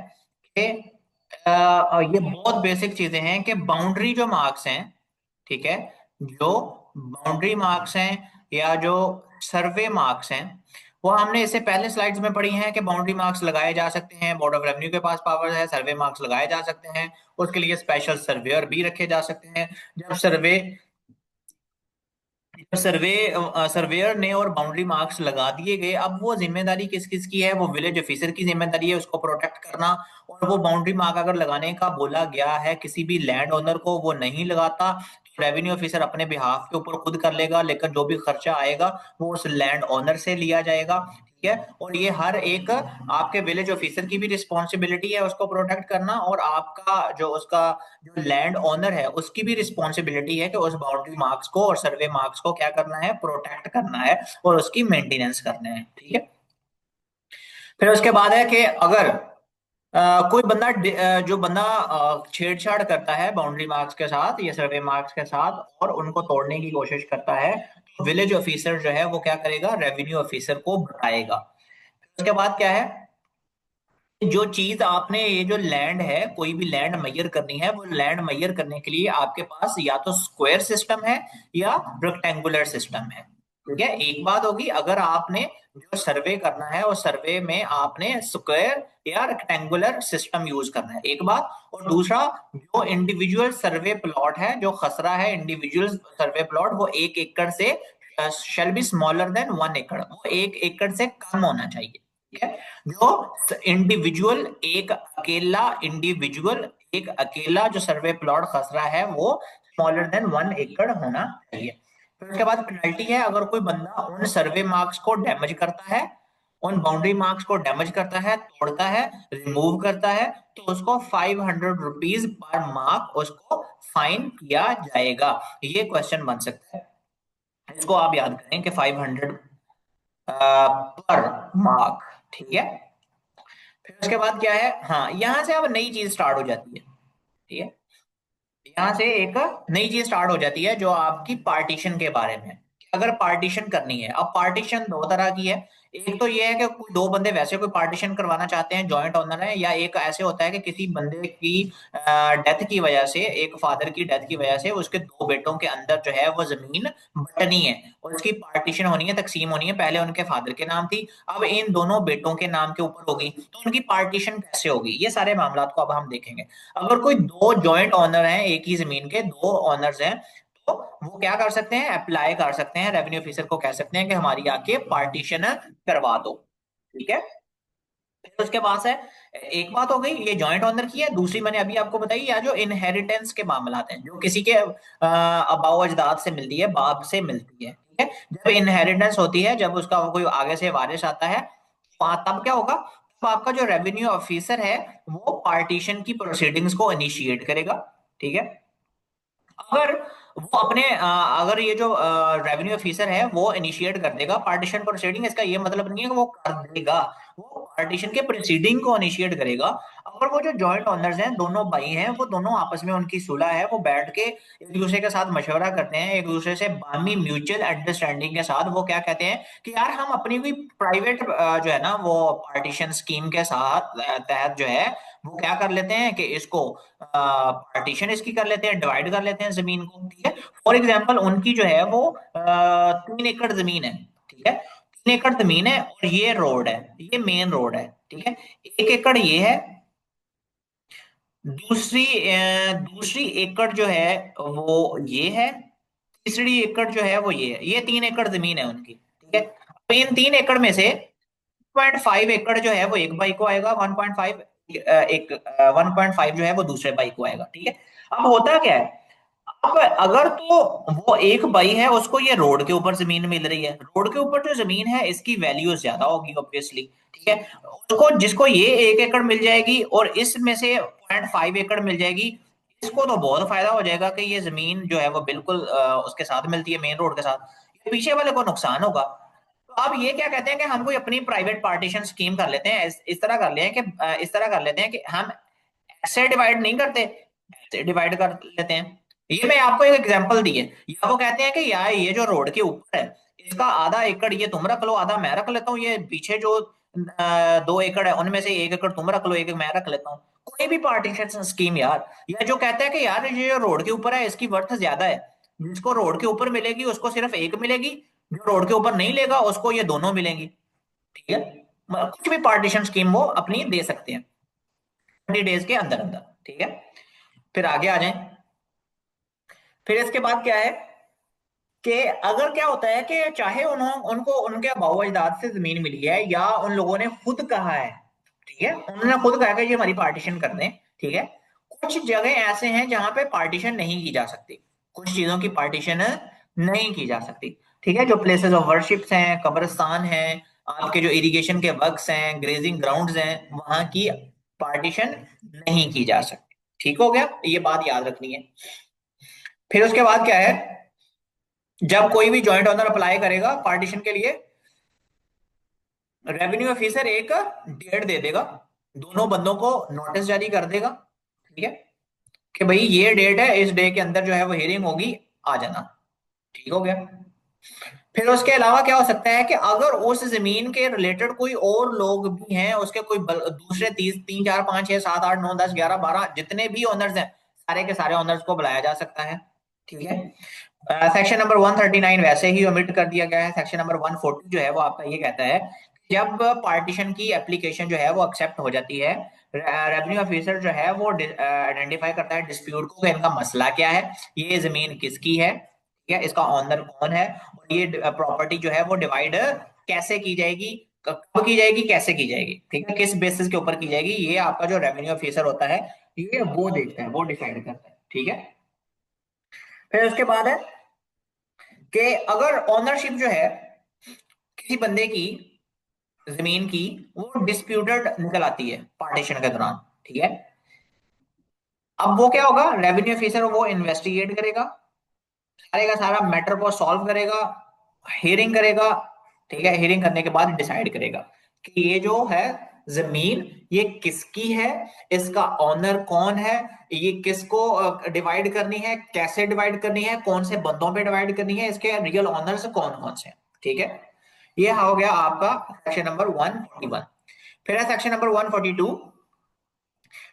कि ये बहुत बेसिक चीजें हैं कि बाउंड्री जो मार्क्स हैं, ठीक है, जो बाउंड्री मार्क्स हैं या जो सर्वे मार्क्स हैं, वो हमने इससे पहले स्लाइड्स में पढ़ी हैं कि बाउंड्री मार्क्स लगाए जा सकते हैं, बोर्ड ऑफ रेवेन्यू के पास पावर है, सर्वे मार्क्स लगाए जा सकते हैं, उसके लिए स्पेशल सर्वेयर भी रखे जा सकते हैं। जब सर्वे सर्वेयर ने और बाउंड्री मार्क्स लगा दिए गए, अब वो जिम्मेदारी किस किस की है? वो विलेज ऑफिसर की जिम्मेदारी है उसको प्रोटेक्ट करना। और वो बाउंड्री मार्क अगर लगाने का बोला गया है किसी भी लैंड ओनर को, वो नहीं लगाता, तो रेवेन्यू ऑफिसर अपने बिहाफ के ऊपर खुद कर लेगा, लेकिन जो भी खर्चा आएगा वो उस लैंड ओनर से लिया जाएगा। ठीक है। और ये हर एक आपके विलेज ऑफिसर की भी रिस्पॉन्सिबिलिटी है उसको प्रोटेक्ट करना, और आपका जो उसका जो लैंड ओनर है उसकी भी रिस्पॉन्सिबिलिटी है कि उस बाउंड्री मार्क्स को और सर्वे मार्क्स को क्या करना है? प्रोटेक्ट करना है और उसकी मेंटेनेंस करना है। ठीक है। फिर उसके बाद है कि अगर कोई बंदा जो बंदा छेड़छाड़ करता है बाउंड्री मार्क्स के साथ या सर्वे मार्क्स के साथ और उनको तोड़ने की कोशिश करता है, तो विलेज ऑफिसर जो है वो क्या करेगा? रेवेन्यू ऑफिसर को बताएगा। उसके बाद क्या है? जो चीज आपने, ये जो लैंड है, कोई भी लैंड मैयर करनी है, वो लैंड मैयर करने के लिए आपके पास या तो स्क्वायर सिस्टम है या रेक्टेंगुलर सिस्टम है। ठीक है। एक बात होगी, अगर आपने जो सर्वे करना है उस सर्वे में आपने स्क्वायर या रेक्टेंगुलर सिस्टम यूज करना है, एक बात। और दूसरा, जो इंडिविजुअल सर्वे प्लॉट है, जो खसरा है इंडिविजुअल सर्वे प्लॉट, वो 1 एकड़ से शैल बी स्मॉलर देन 1 एकड़, वो 1 एकड़ से कम होना चाहिए। ठीक है। जो इंडिविजुअल, एक अकेला जो सर्वे प्लॉट खसरा है वो स्मॉलर देन 1 एकड़ होना चाहिए। फिर उसके बाद पेनल्टी है, अगर कोई बंदा उन सर्वे मार्क्स को डैमेज करता है, उन बाउंड्री मार्क्स को डैमेज करता है, तोड़ता है, रिमूव करता है, तो उसको 500 रुपीज पर मार्क उसको फाइन किया जाएगा। ये क्वेश्चन बन सकता है, इसको आप याद करें कि 500 पर मार्क। ठीक है। फिर उसके बाद क्या है? हाँ, यहां से अब नई चीज स्टार्ट हो जाती है। ठीक है। यहाँ से एक नई चीज स्टार्ट हो जाती है जो आपकी पार्टीशन के बारे में है। अगर पार्टीशन करनी है, अब पार्टीशन दो तरह की है। एक तो ये है कि कोई दो बंदे वैसे कोई पार्टीशन करवाना चाहते हैं, जॉइंट ओनर है, या एक ऐसे होता है कि किसी बंदे की डेथ की वजह से, एक फादर की डेथ की वजह से उसके दो बेटों के अंदर जो है वो जमीन बंटनी है और उसकी पार्टीशन होनी है, तकसीम होनी है। पहले उनके फादर के नाम थी, अब इन दोनों बेटों के नाम के ऊपर होगी, तो उनकी पार्टीशन कैसे होगी? ये सारे मामला को अब हम देखेंगे। अगर कोई दो जॉइंट ऑनर हैं, एक ही जमीन के दो ऑनर्स हैं, तो वो क्या कर सकते हैं? अप्लाई कर सकते हैं, रेवेन्यू ऑफिसर को कह सकते हैं कि हमारी आके पार्टीशन करवा दो। ठीक है। फिर उसके पास है, एक बात हो गई ये जॉइंट ओनर की है, दूसरी मैंने अभी आपको बताई, या जो इनहेरिटेंस के मामलात हैं, जो किसी के अबाओ अजदाद से मिलती है, बाप से मिलती है। ठीक है। जब इनहेरिटेंस होती है, जब उसका कोई आगे से वारिस आता है, तब क्या होगा? तब आपका जो रेवेन्यू ऑफिसर है वो पार्टीशन की प्रोसीडिंग्स को इनिशिएट करेगा। ठीक है। अगर वो अपने अगर ये जो रेवेन्यू ऑफिसर है वो इनिशिएट कर देगा पार्टीशन प्रोसीडिंग, इसका ये मतलब नहीं है कि वो कर देगा, वो पार्टीशन के प्रोसीडिंग को इनिशिएट करेगा। अगर वो जो जॉइंट ओनर्स हैं, दोनों भाई हैं, वो दोनों आपस में उनकी सुलह है, वो बैठ के एक दूसरे के साथ मशवरा करते हैं, एक दूसरे से बामी म्यूचुअल अंडरस्टैंडिंग के साथ वो क्या कहते हैं कि यार हम अपनी कोई प्राइवेट जो है ना वो पार्टीशन स्कीम के साथ तहत जो है वो क्या कर लेते हैं कि इसको पार्टीशन इसकी कर लेते हैं, डिवाइड कर लेते हैं जमीन को। ठीक है। फॉर एग्जाम्पल उनकी जो है वो 3 एकड़ जमीन है। ठीक है। 3 एकड़ जमीन है और ये रोड है, ये मेन रोड है। ठीक है। 1 एकड़ ये है दूसरी एकड़ जो है वो ये है, तीसरी एकड़ जो है वो ये है, ये 3 एकड़ जमीन है उनकी, ठीक है। तो इन 3 एकड़ में से 1.5 एकड़ जो है वो एक भाई को आएगा, 1.5 एक 1.5 जो है वो दूसरे भाई को आएगा, ठीक है। अब होता क्या है, अब अगर तो वो एक भाई है उसको ये रोड के ऊपर जमीन मिल रही है, रोड के ऊपर जो जमीन है इसकी वैल्यू ज्यादा होगी ऑब्वियसली, ठीक है। उसको जिसको ये 1 एकड़ मिल जाएगी और इसमें से 0.5 एकड़ मिल जाएगी, इसको तो बहुत फायदा हो जाएगा कि ये जमीन जो है वो बिल्कुल उसके साथ मिलती है, मेन रोड के साथ। ये पीछे वाले को नुकसान होगा। तो अब ये क्या कहते हैं कि हम कोई अपनी प्राइवेट पार्टीशन स्कीम कर लेते हैं, इस तरह कर लें कि इस तरह कर लेते हैं कि हम ऐसे डिवाइड नहीं करते, ऐसे डिवाइड कर लेते हैं। ये मैं आपको एक एग्जांपल दी है। या वो कहते हैं कि यार ये जो रोड के ऊपर है इसका आधा एकड़ ये तुम रख लो, आधा मैं रख लेता हूँ, ये पीछे जो 2 एकड़ है उनमें से 1 एकड़ तुम रख लो, एक मैं रख लेता हूँ। कोई भी पार्टीशन स्कीम यार। या जो कहता है कि यार ये जो रोड के ऊपर है इसकी वर्थ ज्यादा है, जिसको रोड के ऊपर मिलेगी उसको सिर्फ एक मिलेगी, जो रोड के ऊपर नहीं लेगा उसको ये दोनों मिलेंगी, ठीक है। कुछ भी पार्टीशन स्कीम वो अपनी दे सकते हैं 20 डेज के अंदर अंदर, ठीक है। फिर आगे आ जाएं। फिर इसके बाद क्या है कि अगर क्या होता है कि चाहे उनको उनके अबाऊ अजदाद से जमीन मिली है या उन लोगों ने खुद कहा है, ठीक है, उन्होंने खुद कहा कि ये हमारी पार्टीशन कर दें, ठीक है। कुछ जगह ऐसे हैं जहां पे पार्टीशन नहीं की जा सकती, कुछ चीजों की पार्टीशन नहीं की जा सकती, ठीक है। जो प्लेसेस ऑफ वर्शिप्स हैं, कब्रिस्तान हैं, आपके जो इरिगेशन के वर्क्स हैं, ग्रेजिंग ग्राउंड्स हैं, वहां की पार्टीशन नहीं की जा सकती, ठीक हो गया, ये बात याद रखनी है। फिर उसके बाद क्या है, जब कोई भी जॉइंट ओनर अप्लाई करेगा पार्टीशन के लिए, रेवेन्यू ऑफिसर एक डेट दे देगा, दोनों बंदों को नोटिस जारी कर देगा, ठीक है, कि भाई ये डेट है, इस डे के अंदर जो है वो हियरिंग होगी, आ जाना, ठीक हो गया। फिर उसके अलावा क्या हो सकता है कि अगर उस जमीन के रिलेटेड कोई और लोग भी हैं, उसके कोई दूसरे 3 4 5 6 7 8 9 10 11 12 जितने भी ओनर्स हैं, सारे के सारे ओनर्स को बुलाया जा सकता है, ठीक है। सेक्शन नंबर 139 वैसे ही ओमिट कर दिया गया है। सेक्शन नंबर 140 जो है वो आपका ये कहता है कि जब पार्टीशन की एप्लीकेशन जो है वो एक्सेप्ट हो जाती है, रेवेन्यू ऑफिसर जो है वो आइडेंटिफाई करता है डिस्प्यूट को कि इनका मसला क्या है, ये जमीन किसकी है, ठीक है, इसका ऑनर कौन है, और ये प्रॉपर्टी जो है वो डिवाइड कैसे की जाएगी, कब की जाएगी, कैसे की जाएगी, ठीक है, किस बेसिस के ऊपर की जाएगी, ये आपका जो रेवेन्यू ऑफिसर होता है ये वो देखता है, वो डिसाइड करता है, ठीक है। फिर उसके बाद है कि अगर ओनरशिप जो है किसी बंदे की जमीन की वो डिस्प्यूटेड निकल आती है पार्टीशन के दौरान, ठीक है, अब वो क्या होगा, रेवेन्यू ऑफिसर वो इन्वेस्टिगेट करेगा, सारे का सारा मैटर को सॉल्व करेगा, हियरिंग करेगा, ठीक है, हियरिंग करने के बाद डिसाइड करेगा कि ये जो है जमीन ये किसकी है, इसका ऑनर कौन है, ये किसको डिवाइड करनी है, कैसे डिवाइड करनी है, कौन से बंदों पे डिवाइड करनी है, इसके रियल ऑनर्स कौन कौन से हैं, ठीक है। ये हो गया आपका सेक्शन नंबर 141। फिर है सेक्शन नंबर 142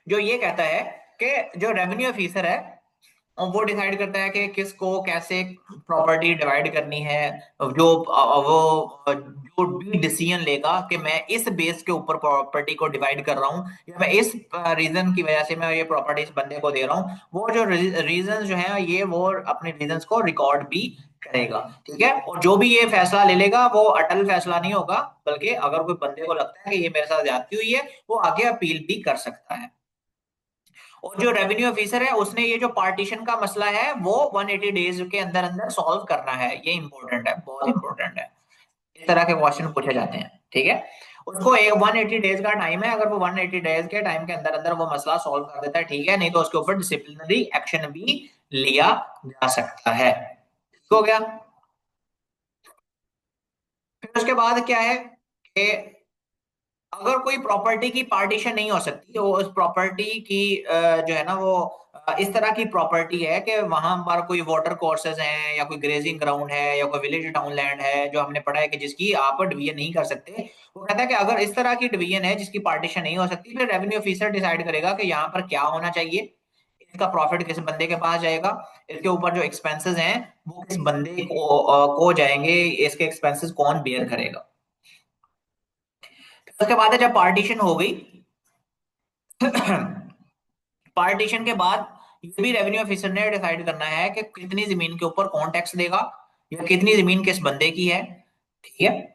जो ये कहता है कि जो रेवेन्यू ऑफिसर है और वो डिसाइड करता है कि किसको कैसे प्रॉपर्टी डिवाइड करनी है, जो वो जो भी डिसीजन लेगा कि मैं इस बेस के ऊपर प्रॉपर्टी को डिवाइड कर रहा हूँ या मैं इस रीजन की वजह से मैं ये प्रॉपर्टी इस बंदे को दे रहा हूँ, वो जो रीजन जो है ये वो अपने रीजंस को रिकॉर्ड भी करेगा, ठीक है। और जो भी ये फैसला ले लेगा वो अटल फैसला नहीं होगा, बल्कि अगर कोई बंदे को लगता है कि ये मेरे साथ ज्यादती हुई है वो आगे अपील भी कर सकता है। और जो रेवेन्यू ऑफिसर है उसने ये जो पार्टीशन का मसला है वो 180 डेज के अंदर अंदर सॉल्व करना है, ये इंपॉर्टेंट है, बहुत इंपॉर्टेंट है, इस तरह के क्वेश्चन पूछे जाते हैं, ठीक है। उसको एक 180 डेज का टाइम है, अगर वो 180 डेज के टाइम के अंदर अंदर वो मसला सॉल्व कर देता है, ठीक है, नहीं तो उसके ऊपर डिसिप्लिनरी एक्शन भी लिया जा सकता है, ठीक हो गया। फिर उसके बाद क्या है कि अगर कोई प्रॉपर्टी की पार्टीशन नहीं हो सकती तो उस प्रॉपर्टी की जो है ना वो इस तरह की प्रॉपर्टी है कि वहां पर कोई वाटर कोर्सेज हैं या कोई ग्रेजिंग ग्राउंड है या कोई विलेज टाउन लैंड है जो हमने पढ़ा है कि जिसकी आप डिवीजन नहीं कर सकते, वो कहता है कि अगर इस तरह की डिवीजन है जिसकी पार्टीशन नहीं हो सकती फिर रेवेन्यू ऑफिसर डिसाइड करेगा कि यहाँ पर क्या होना चाहिए, इसका प्रॉफिट किस बंदे के पास जाएगा, इसके ऊपर जो एक्सपेंसेस हैं वो किस बंदे को जाएंगे, इसके एक्सपेंसेस कौन बेयर करेगा। उसके बाद है जब पार्टीशन हो गई पार्टीशन के बाद ये भी रेवेन्यू ऑफिसर ने डिसाइड करना है कि कितनी जमीन के ऊपर कौन टैक्स देगा, या कितनी जमीन किस बंदे की है। ठीक है।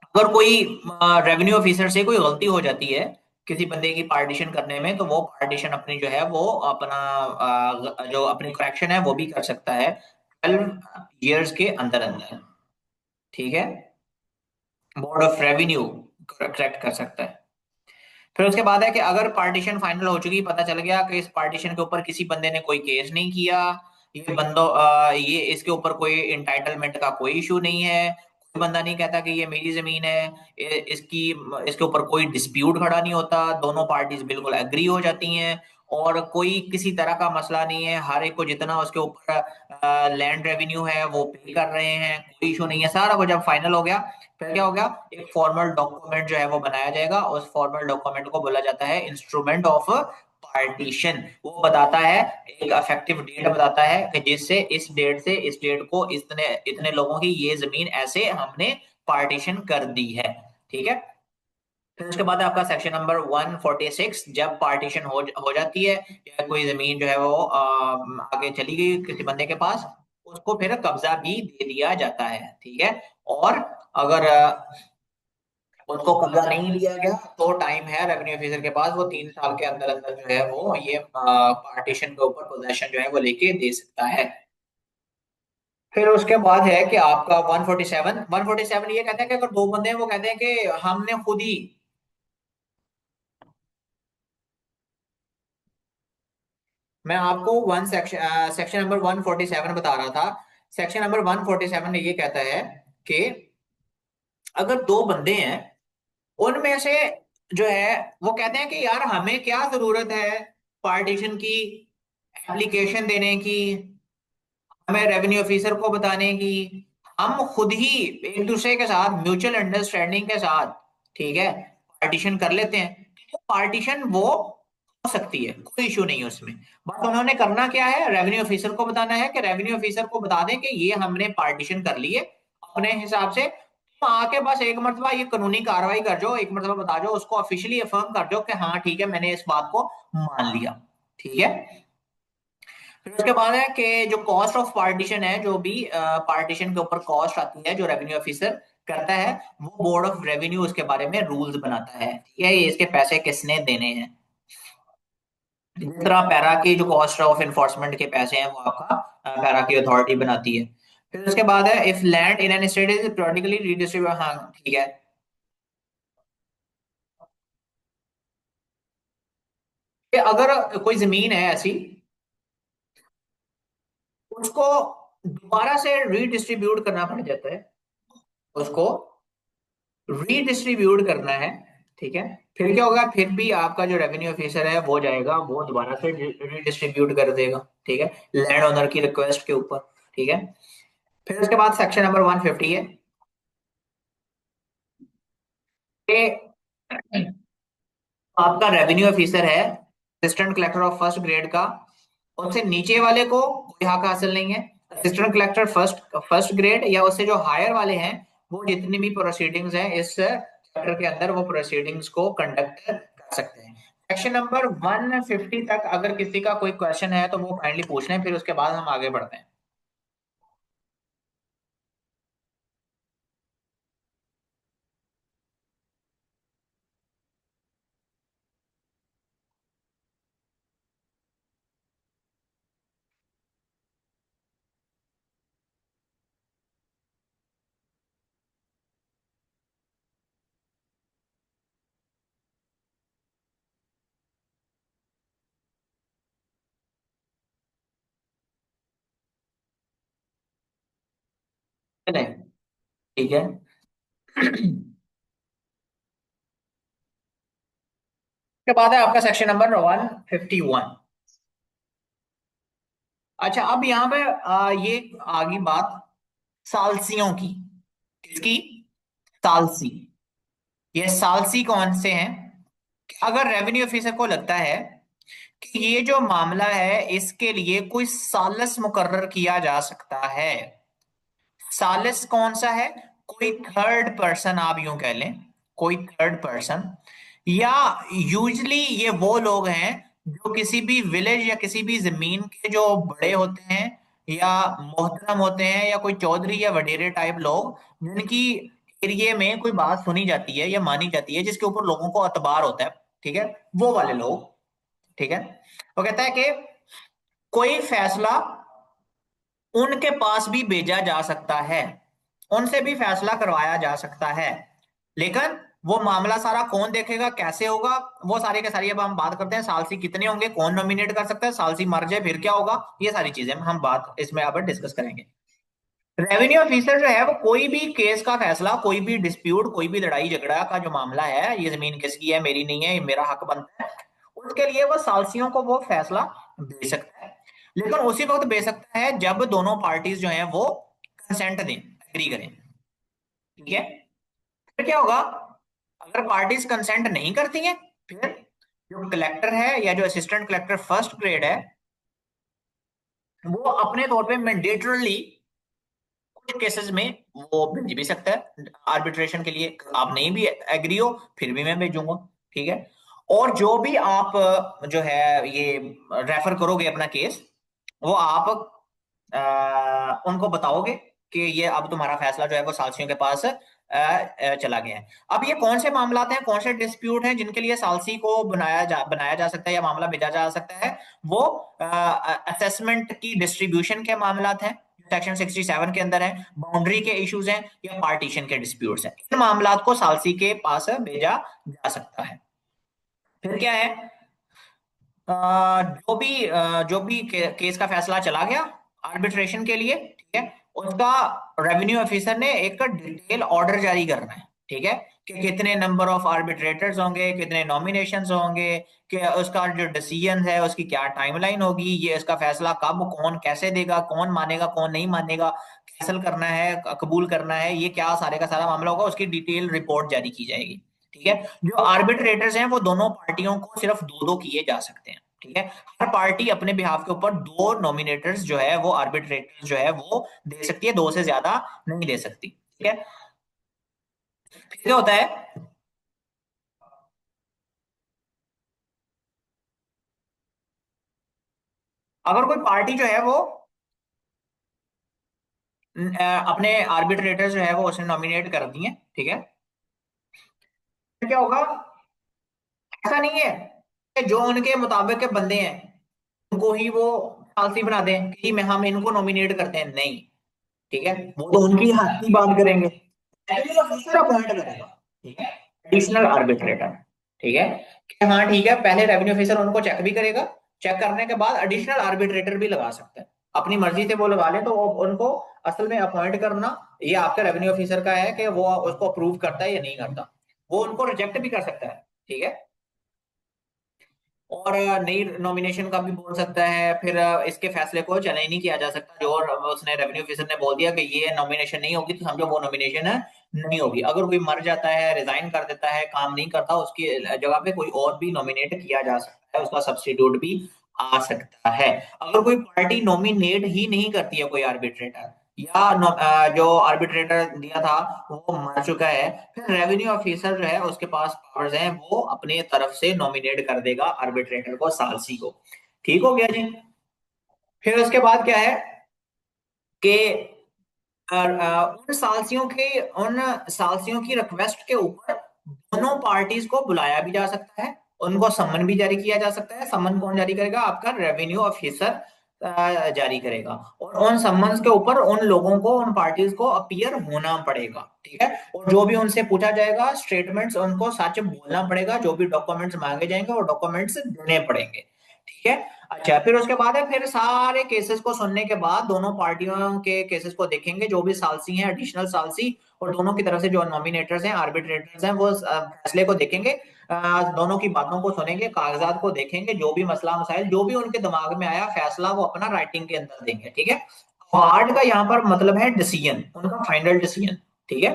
अगर कोई रेवेन्यू ऑफिसर से कोई गलती हो जाती है किसी बंदे की पार्टीशन करने में, तो वो पार्टीशन अपनी जो है वो अपना जो अपनी करेक्शन है वो भी कर सकता है 12 ईयर्स के अंदर अंदर। ठीक है। बोर्ड ऑफ रेवेन्यू करेक्ट कर सकता है। फिर उसके बाद है कि अगर पार्टीशन फाइनल हो चुकी, पता चल गया कि इस पार्टीशन के ऊपर किसी बंदे ने कोई केस नहीं किया, ये इसके ऊपर कोई इंटाइटलमेंट का कोई इशू नहीं है, कोई बंदा नहीं कहता कि ये मेरी जमीन है, इसकी इसके ऊपर कोई डिस्प्यूट खड़ा नहीं होता, दोनों पार्टीज बिल्कुल एग्री हो जाती हैं, और कोई किसी तरह का मसला नहीं है, हर एक को जितना उसके ऊपर लैंड रेवेन्यू है वो पे कर रहे हैं, कोई इशू नहीं है, सारा कुछ जब फाइनल हो गया, फिर क्या हो गया, एक फॉर्मल डॉक्यूमेंट जो है वो बनाया जाएगा। उस फॉर्मल डॉक्यूमेंट को बोला जाता है इंस्ट्रूमेंट ऑफ पार्टीशन। वो बताता है, एक इफेक्टिव डेट बताता है कि जिससे इस डेट से इस डेट को इतने इतने लोगों की ये जमीन ऐसे हमने पार्टीशन कर दी है। ठीक है। फिर उसके बाद आपका सेक्शन नंबर 146, जब पार्टीशन हो जाती है, या कोई जमीन जो है वो आगे चली गई किसी बंदे के पास, उसको फिर कब्जा भी दे दिया जाता है। ठीक है। और अगर उसको कब्जा नहीं दिया गया तो टाइम है रेवेन्यू ऑफिसर के पास, वो 3 साल के अंदर अंदर जो है वो ये पार्टीशन के ऊपर पोजेशन जो है वो लेके दे सकता है। फिर उसके बाद है कि आपका 147 ये कहते हैं कि अगर दो बंदे हैं वो कहते हैं कि हमने खुद ही, मैं आपको वन सेक्शन सेक्शन नंबर 147 बता रहा था। सेक्शन नंबर 147 ये कहता है कि अगर दो बंदे हैं, उनमें से जो है वो कहते हैं कि यार हमें क्या जरूरत है पार्टीशन की, एप्लीकेशन देने की, हमें रेवेन्यू ऑफिसर को बताने की, हम खुद ही एक दूसरे के साथ म्यूचुअल अंडरस्टैंडिंग के साथ, ठीक है, पार्टीशन कर लेते हैं। तो पार्टीशन वो हो सकती है, कोई इशू नहीं है उसमें। बस उन्होंने करना क्या है, रेवेन्यू ऑफिसर को बताना है कि रेवेन्यू ऑफिसर को बता दें कि ये हमने पार्टीशन कर लिए अपने हिसाब से, तुम आके बस एक मरतबा ये कानूनी कार्रवाई कर जाओ, एक मरतबा बता जाओ उसको, ऑफिशियली अफर्म कर दो कि हाँ ठीक है मैंने इस बात को मान लिया। ठीक है। फिर उसके बाद है कि जो कॉस्ट ऑफ पार्टीशन है, जो भी पार्टीशन के ऊपर कॉस्ट आती है जो रेवेन्यू ऑफिसर करता है, वो बोर्ड ऑफ रेवेन्यू उसके बारे में रूल्स बनाता है। ठीक है, ये इसके पैसे किसने देने हैं। जिस तरह पैरा की जो कॉस्ट ऑफ इन्फोर्समेंट के पैसे हैं वो आपका पैरा की अथॉरिटी बनाती है। फिर उसके बाद है if land in an state is periodically redistribute, हाँ ठीक है, कि अगर कोई जमीन है ऐसी, उसको दोबारा से रीडिस्ट्रीब्यूट करना पड़ जाता है, उसको रीडिस्ट्रीब्यूट करना है। ठीक है। फिर क्या होगा, फिर भी आपका जो रेवेन्यू ऑफिसर है वो जाएगा, वो दोबारा से रीडिस्ट्रीब्यूट कर देगा। ठीक है, लैंड ओनर की रिक्वेस्ट के ऊपर। ठीक है। फिर उसके बाद सेक्शन नंबर 150 है कि आपका रेवेन्यू ऑफिसर है, assistant collector of first grade का, उससे नीचे वाले को कोई हक हासिल नहीं है। Assistant collector first first grade या उससे जो हायर वाले हैं, वो जितनी भी प्रोसीडिंग्स हैं इस चैप्टर के अंदर, वो प्रोसीडिंग्स को कंडक्ट कर सकते हैं। सेक्शन नंबर 150 तक अगर किसी का कोई क्वेश्चन है तो वो काइंडली पूछ लें, फिर उसके बाद हम आगे बढ़ते हैं। चलें, ठीक है। उसके बाद है आपका सेक्शन नंबर 151। अच्छा, अब यहाँ पे ये आगे बात सालसियों की, किसकी, सालसी। ये सालसी कौन से हैं, अगर रेवेन्यू ऑफिसर को लगता है कि ये जो मामला है इसके लिए कोई सालिस मुकर्रर किया जा सकता है। सालिस कौन सा है, कोई थर्ड पर्सन, आप यूं कह लें, कोई थर्ड पर्सन, या यूजली ये वो लोग हैं जो किसी भी विलेज या किसी भी जमीन के जो बड़े होते हैं या मोहतरम होते हैं या कोई चौधरी या वडेरे टाइप लोग, जिनकी एरिया में कोई बात सुनी जाती है या मानी जाती है, जिसके ऊपर लोगों को अतबार होता है, ठीक है, वो वाले लोग। ठीक है, वो कहता है कि कोई फैसला उनके पास भी भेजा जा सकता है, उनसे भी फैसला करवाया जा सकता है, लेकिन वो मामला सारा कौन देखेगा, कैसे होगा, वो सारी के सारी अब हम बात करते हैं। सालसी कितने होंगे, कौन नॉमिनेट कर सकता है, सालसी मर जाए फिर क्या होगा, ये सारी चीजें हम बात इसमें अब डिस्कस करेंगे। रेवेन्यू ऑफिसर जो है वो कोई भी केस का फैसला, कोई भी डिस्प्यूट, कोई भी लड़ाई झगड़ा का जो मामला है, ये जमीन किसकी है, मेरी नहीं है, ये मेरा हक बनता है, उसके लिए वो सालसियों को वो फैसला दे सकता है। लेकिन उसी वक्त दे सकता है जब दोनों पार्टीज जो है वो कंसेंट दें, एग्री करें। ठीक है, फिर क्या होगा, अगर पार्टीज कंसेंट नहीं करती हैं, फिर जो कलेक्टर है या जो असिस्टेंट कलेक्टर फर्स्ट ग्रेड है, वो अपने तौर पे मैंडेटरली कुछ केसेस में वो भेज भी सकता है आर्बिट्रेशन के लिए। आप नहीं भी एग्री हो फिर भी मैं भेजूंगा। ठीक है, और जो भी आप जो है ये रेफर करोगे अपना केस, वो आप उनको बताओगे कि ये अब तुम्हारा फैसला जो है वो सालसियों के पास चला गया है। अब ये कौन से मामला हैं, कौन से डिस्प्यूट हैं जिनके लिए सालसी को बनाया जा सकता है या मामला भेजा जा सकता है, वो असेसमेंट की डिस्ट्रीब्यूशन के मामला हैं, सेक्शन 67 के अंदर है, बाउंड्री के इश्यूज हैं या पार्टीशन के डिस्प्यूट्स हैं, इन मामला को सालसी के पास भेजा जा सकता है। फिर क्या है, जो भी केस का फैसला चला गया आर्बिट्रेशन के लिए, ठीक है, उसका रेवेन्यू ऑफिसर ने एक डिटेल ऑर्डर जारी करना है। ठीक है, कि कितने नंबर ऑफ आर्बिट्रेटर्स होंगे, कितने नॉमिनेशंस होंगे, कि उसका जो डिसीजन है उसकी क्या टाइमलाइन होगी, ये इसका फैसला कब कौन कैसे देगा, कौन मानेगा कौन नहीं मानेगा, कैंसिल करना है कबूल करना है, ये क्या सारे का सारा मामला होगा, उसकी डिटेल रिपोर्ट जारी की जाएगी। ठीक है, जो आर्बिट्रेटर्स हैं वो दोनों पार्टियों को सिर्फ दो दो किए जा सकते हैं। ठीक है, हर पार्टी अपने बिहाफ के ऊपर दो नॉमिनेटर्स जो है वो आर्बिट्रेटर्स जो है वो दे सकती है, दो से ज्यादा नहीं दे सकती। ठीक है, फिर क्या होता है, अगर कोई पार्टी जो है वो अपने आर्बिट्रेटर जो है वो उसने नॉमिनेट कर दिए, ठीक है, फिर क्या होगा, ऐसा नहीं है कि जो उनके मुताबिक के बंदे हैं उनको ही वो सालसी बना दें कि मैं हम इनको नॉमिनेट करते हैं, नहीं। ठीक है, वो तो उनकी हक की बात करेंगे, दूसरा पॉइंट करेगा। ठीक है, एडिशनल आर्बिट्रेटर। ठीक है, कि हाँ ठीक है, पहले रेवेन्यू ऑफिसर उनको चेक भी करेगा, चेक करने के बाद एडिशनल आर्बिट्रेटर भी लगा सकता है, अपनी मर्जी से वो लगा ले, तो वो उनको असल में अपॉइंट करना ये आपके रेवेन्यू ऑफिसर का है कि वो उसको अप्रूव करता है या नहीं करता, वो उनको रिजेक्ट भी कर सकता है। ठीक है, और नई नॉमिनेशन का भी बोल सकता है, फिर इसके फैसले को चैलेंज नहीं किया जा सकता, जो और उसने रेवेन्यू ऑफिसर ने बोल दिया कि ये नॉमिनेशन नहीं होगी, तो समझो वो नॉमिनेशन है नहीं होगी। अगर कोई मर जाता है, रिजाइन कर देता है, काम नहीं करता, उसकी जगह पे कोई और भी नॉमिनेट किया जा सकता है, उसका सब्स्टिट्यूट भी आ सकता है। अगर कोई पार्टी नॉमिनेट ही नहीं करती है कोई आर्बिट्रेटर, या जो आर्बिट्रेटर दिया था वो मर चुका है, फिर रेवेन्यू ऑफिसर जो है उसके पास पावर्स हैं, वो अपने तरफ से नॉमिनेट कर देगा आर्बिट्रेटर को, सालसी को। ठीक हो गया जी। फिर उसके बाद क्या है कि उन सालसियों की रिक्वेस्ट के ऊपर दोनों पार्टीज को बुलाया भी जा सकता है, उनको समन भी जारी किया जा सकता है। समन कौन जारी करेगा, आपका रेवेन्यू ऑफिसर जारी करेगा, और उन समन्स के ऊपर उन लोगों को, उन पार्टीज को अपीयर होना पड़ेगा। ठीक है, और जो भी उनसे पूछा जाएगा स्टेटमेंट्स, उनको सच बोलना पड़ेगा, जो भी डॉक्यूमेंट्स मांगे जाएंगे वो डॉक्यूमेंट्स देने पड़ेंगे। ठीक है, अच्छा, फिर उसके बाद है, फिर सारे केसेस को सुनने के बाद दोनों पार्टियों के केसेस को देखेंगे, जो भी सालसी हैं, एडिशनल सालसी, और दोनों की तरफ से जो नॉमिनेटर्स हैं, आर्बिट्रेटर्स हैं, वो फैसले को देखेंगे, दोनों की बातों को सुनेंगे, कागजात को देखेंगे, जो भी मसला मसाइल जो भी उनके दिमाग में आया फैसला वो अपना राइटिंग के अंदर देंगे। ठीक है, अवार्ड का यहाँ पर मतलब है डिसीजन, उनका फाइनल डिसीजन। ठीक है,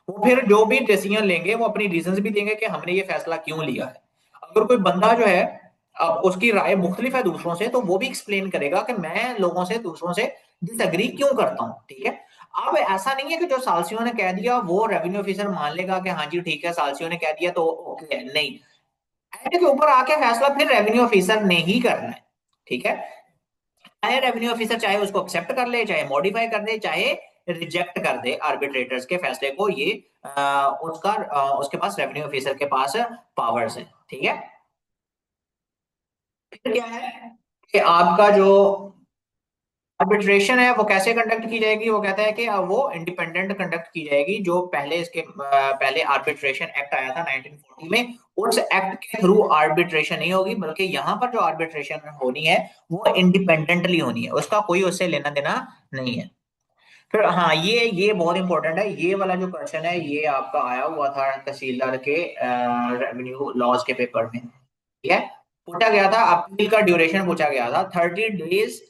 वो फिर जो भी डिसीजन लेंगे वो अपनी रीजंस भी देंगे कि हमने ये फैसला क्यों लिया है। अगर कोई बंदा जो है, अब उसकी राय मुख्तलिफ है दूसरों से, तो वो भी एक्सप्लेन करेगा कि मैं लोगों से, दूसरों से डिसएग्री क्यों करता हूँ। ठीक है, अब ऐसा नहीं है कि जो सालसियों ने कह दिया वो रेवेन्यू ऑफिसर मान लेगा कि हाँ जी ठीक है सालसियों ने कह दिया तो ओके है, नहीं। एंड के ऊपर आके फैसला फिर रेवेन्यू ऑफिसर ने ही करना है, ठीक है। चाहे रेवेन्यू ऑफिसर चाहे उसको एक्सेप्ट कर ले, चाहे मॉडिफाई कर दे, चाहे रिजेक्ट कर दे आर्बिट्रेटर्स के फैसले को, ये उसके पास रेवेन्यू ऑफिसर के पास पावर्स है, ठीक है। फिर क्या है कि आपका जो आर्बिट्रेशन है वो कैसे कंडक्ट की जाएगी, वो कहता है कि वो इंडिपेंडेंट कंडक्ट की जाएगी। जो पहले इसके पहले आर्बिट्रेशन एक्ट आया था 1940 में, उस एक्ट के थ्रू आर्बिट्रेशन नहीं होगी, बल्कि यहाँ पर जो आर्बिट्रेशन होनी है वो इंडिपेंडेंटली होनी है, उसका कोई उससे लेना देना नहीं है। फिर हाँ, ये बहुत इंपॉर्टेंट है, ये वाला जो क्वेश्चन है ये आपका आया हुआ था तहसीलदार के रेवेन्यू लॉज के पेपर में, ठीक है। पूछा गया था, अपील का ड्यूरेशन पूछा गया था, 30 डेज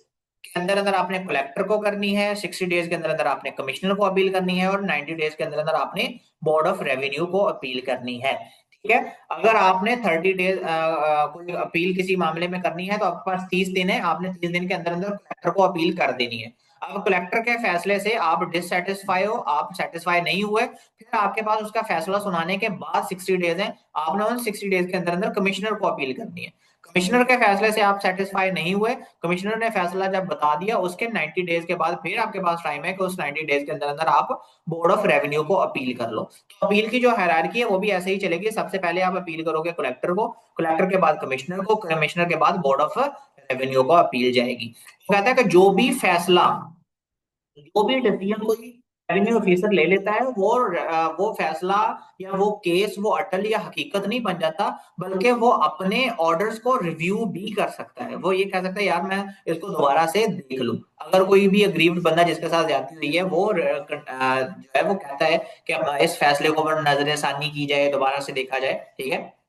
के अंदर अंदर आपने कलेक्टर को करनी है, 60 डेज के अंदर अंदर आपने कमिश्नर को अपील करनी है, और 90 डेज के अंदर अंदर आपने बोर्ड ऑफ रेवेन्यू को अपील करनी है, ठीक है। अगर आपने 30 डेज कोई अपील किसी मामले में करनी है तो आपके पास 30 दिन है, आपने 30 दिन के अंदर अंदर कलेक्टर को अपील कर देनी है। अब कलेक्टर के फैसले से आप डिससेटिस्फाई हो, आप सेटिस्फाई नहीं हुए, फिर आपके पास उसका फैसला सुनाने के बाद 60 डेज है, आपने उन 60 डेज के अंदर अंदर कमिश्नर को अपील करनी है। कमिश्नर के फैसले से आप सेटिस्फाई नहीं हुए, कमिश्नर ने फैसला जब बता दिया उसके 90 डेज के बाद फिर आपके पास टाइम है कि उस 90 डेज के अंदर अंदर आप बोर्ड ऑफ रेवेन्यू को अपील कर लो। तो अपील की जो हायरार्की है वो भी ऐसे ही चलेगी, सबसे पहले आप अपील करोगे कलेक्टर को, कलेक्टर के बाद कमिश्नर को, कमिश्नर के बाद बोर्ड ऑफ रेवेन्यू को अपील जाएगी। वो कहता है कि जो भी डिसीजन कोई रेवेन्यू ऑफिसर ले लेता है वो फैसला या वो केस वो अटल या हकीकत नहीं बन जाता, बल्कि वो अपने ऑर्डर्स को रिव्यू भी कर सकता है। वो ये कह सकता है यार मैं इसको दोबारा से देख लूं। अगर कोई भी अग्रीव्ड बंदा जिसके साथ ज्यादती हुई है वो जो है वो कहता है कि अब इस फैसले को नजरसानी की जाए, दोबारा से देखा जाए, ठीक है।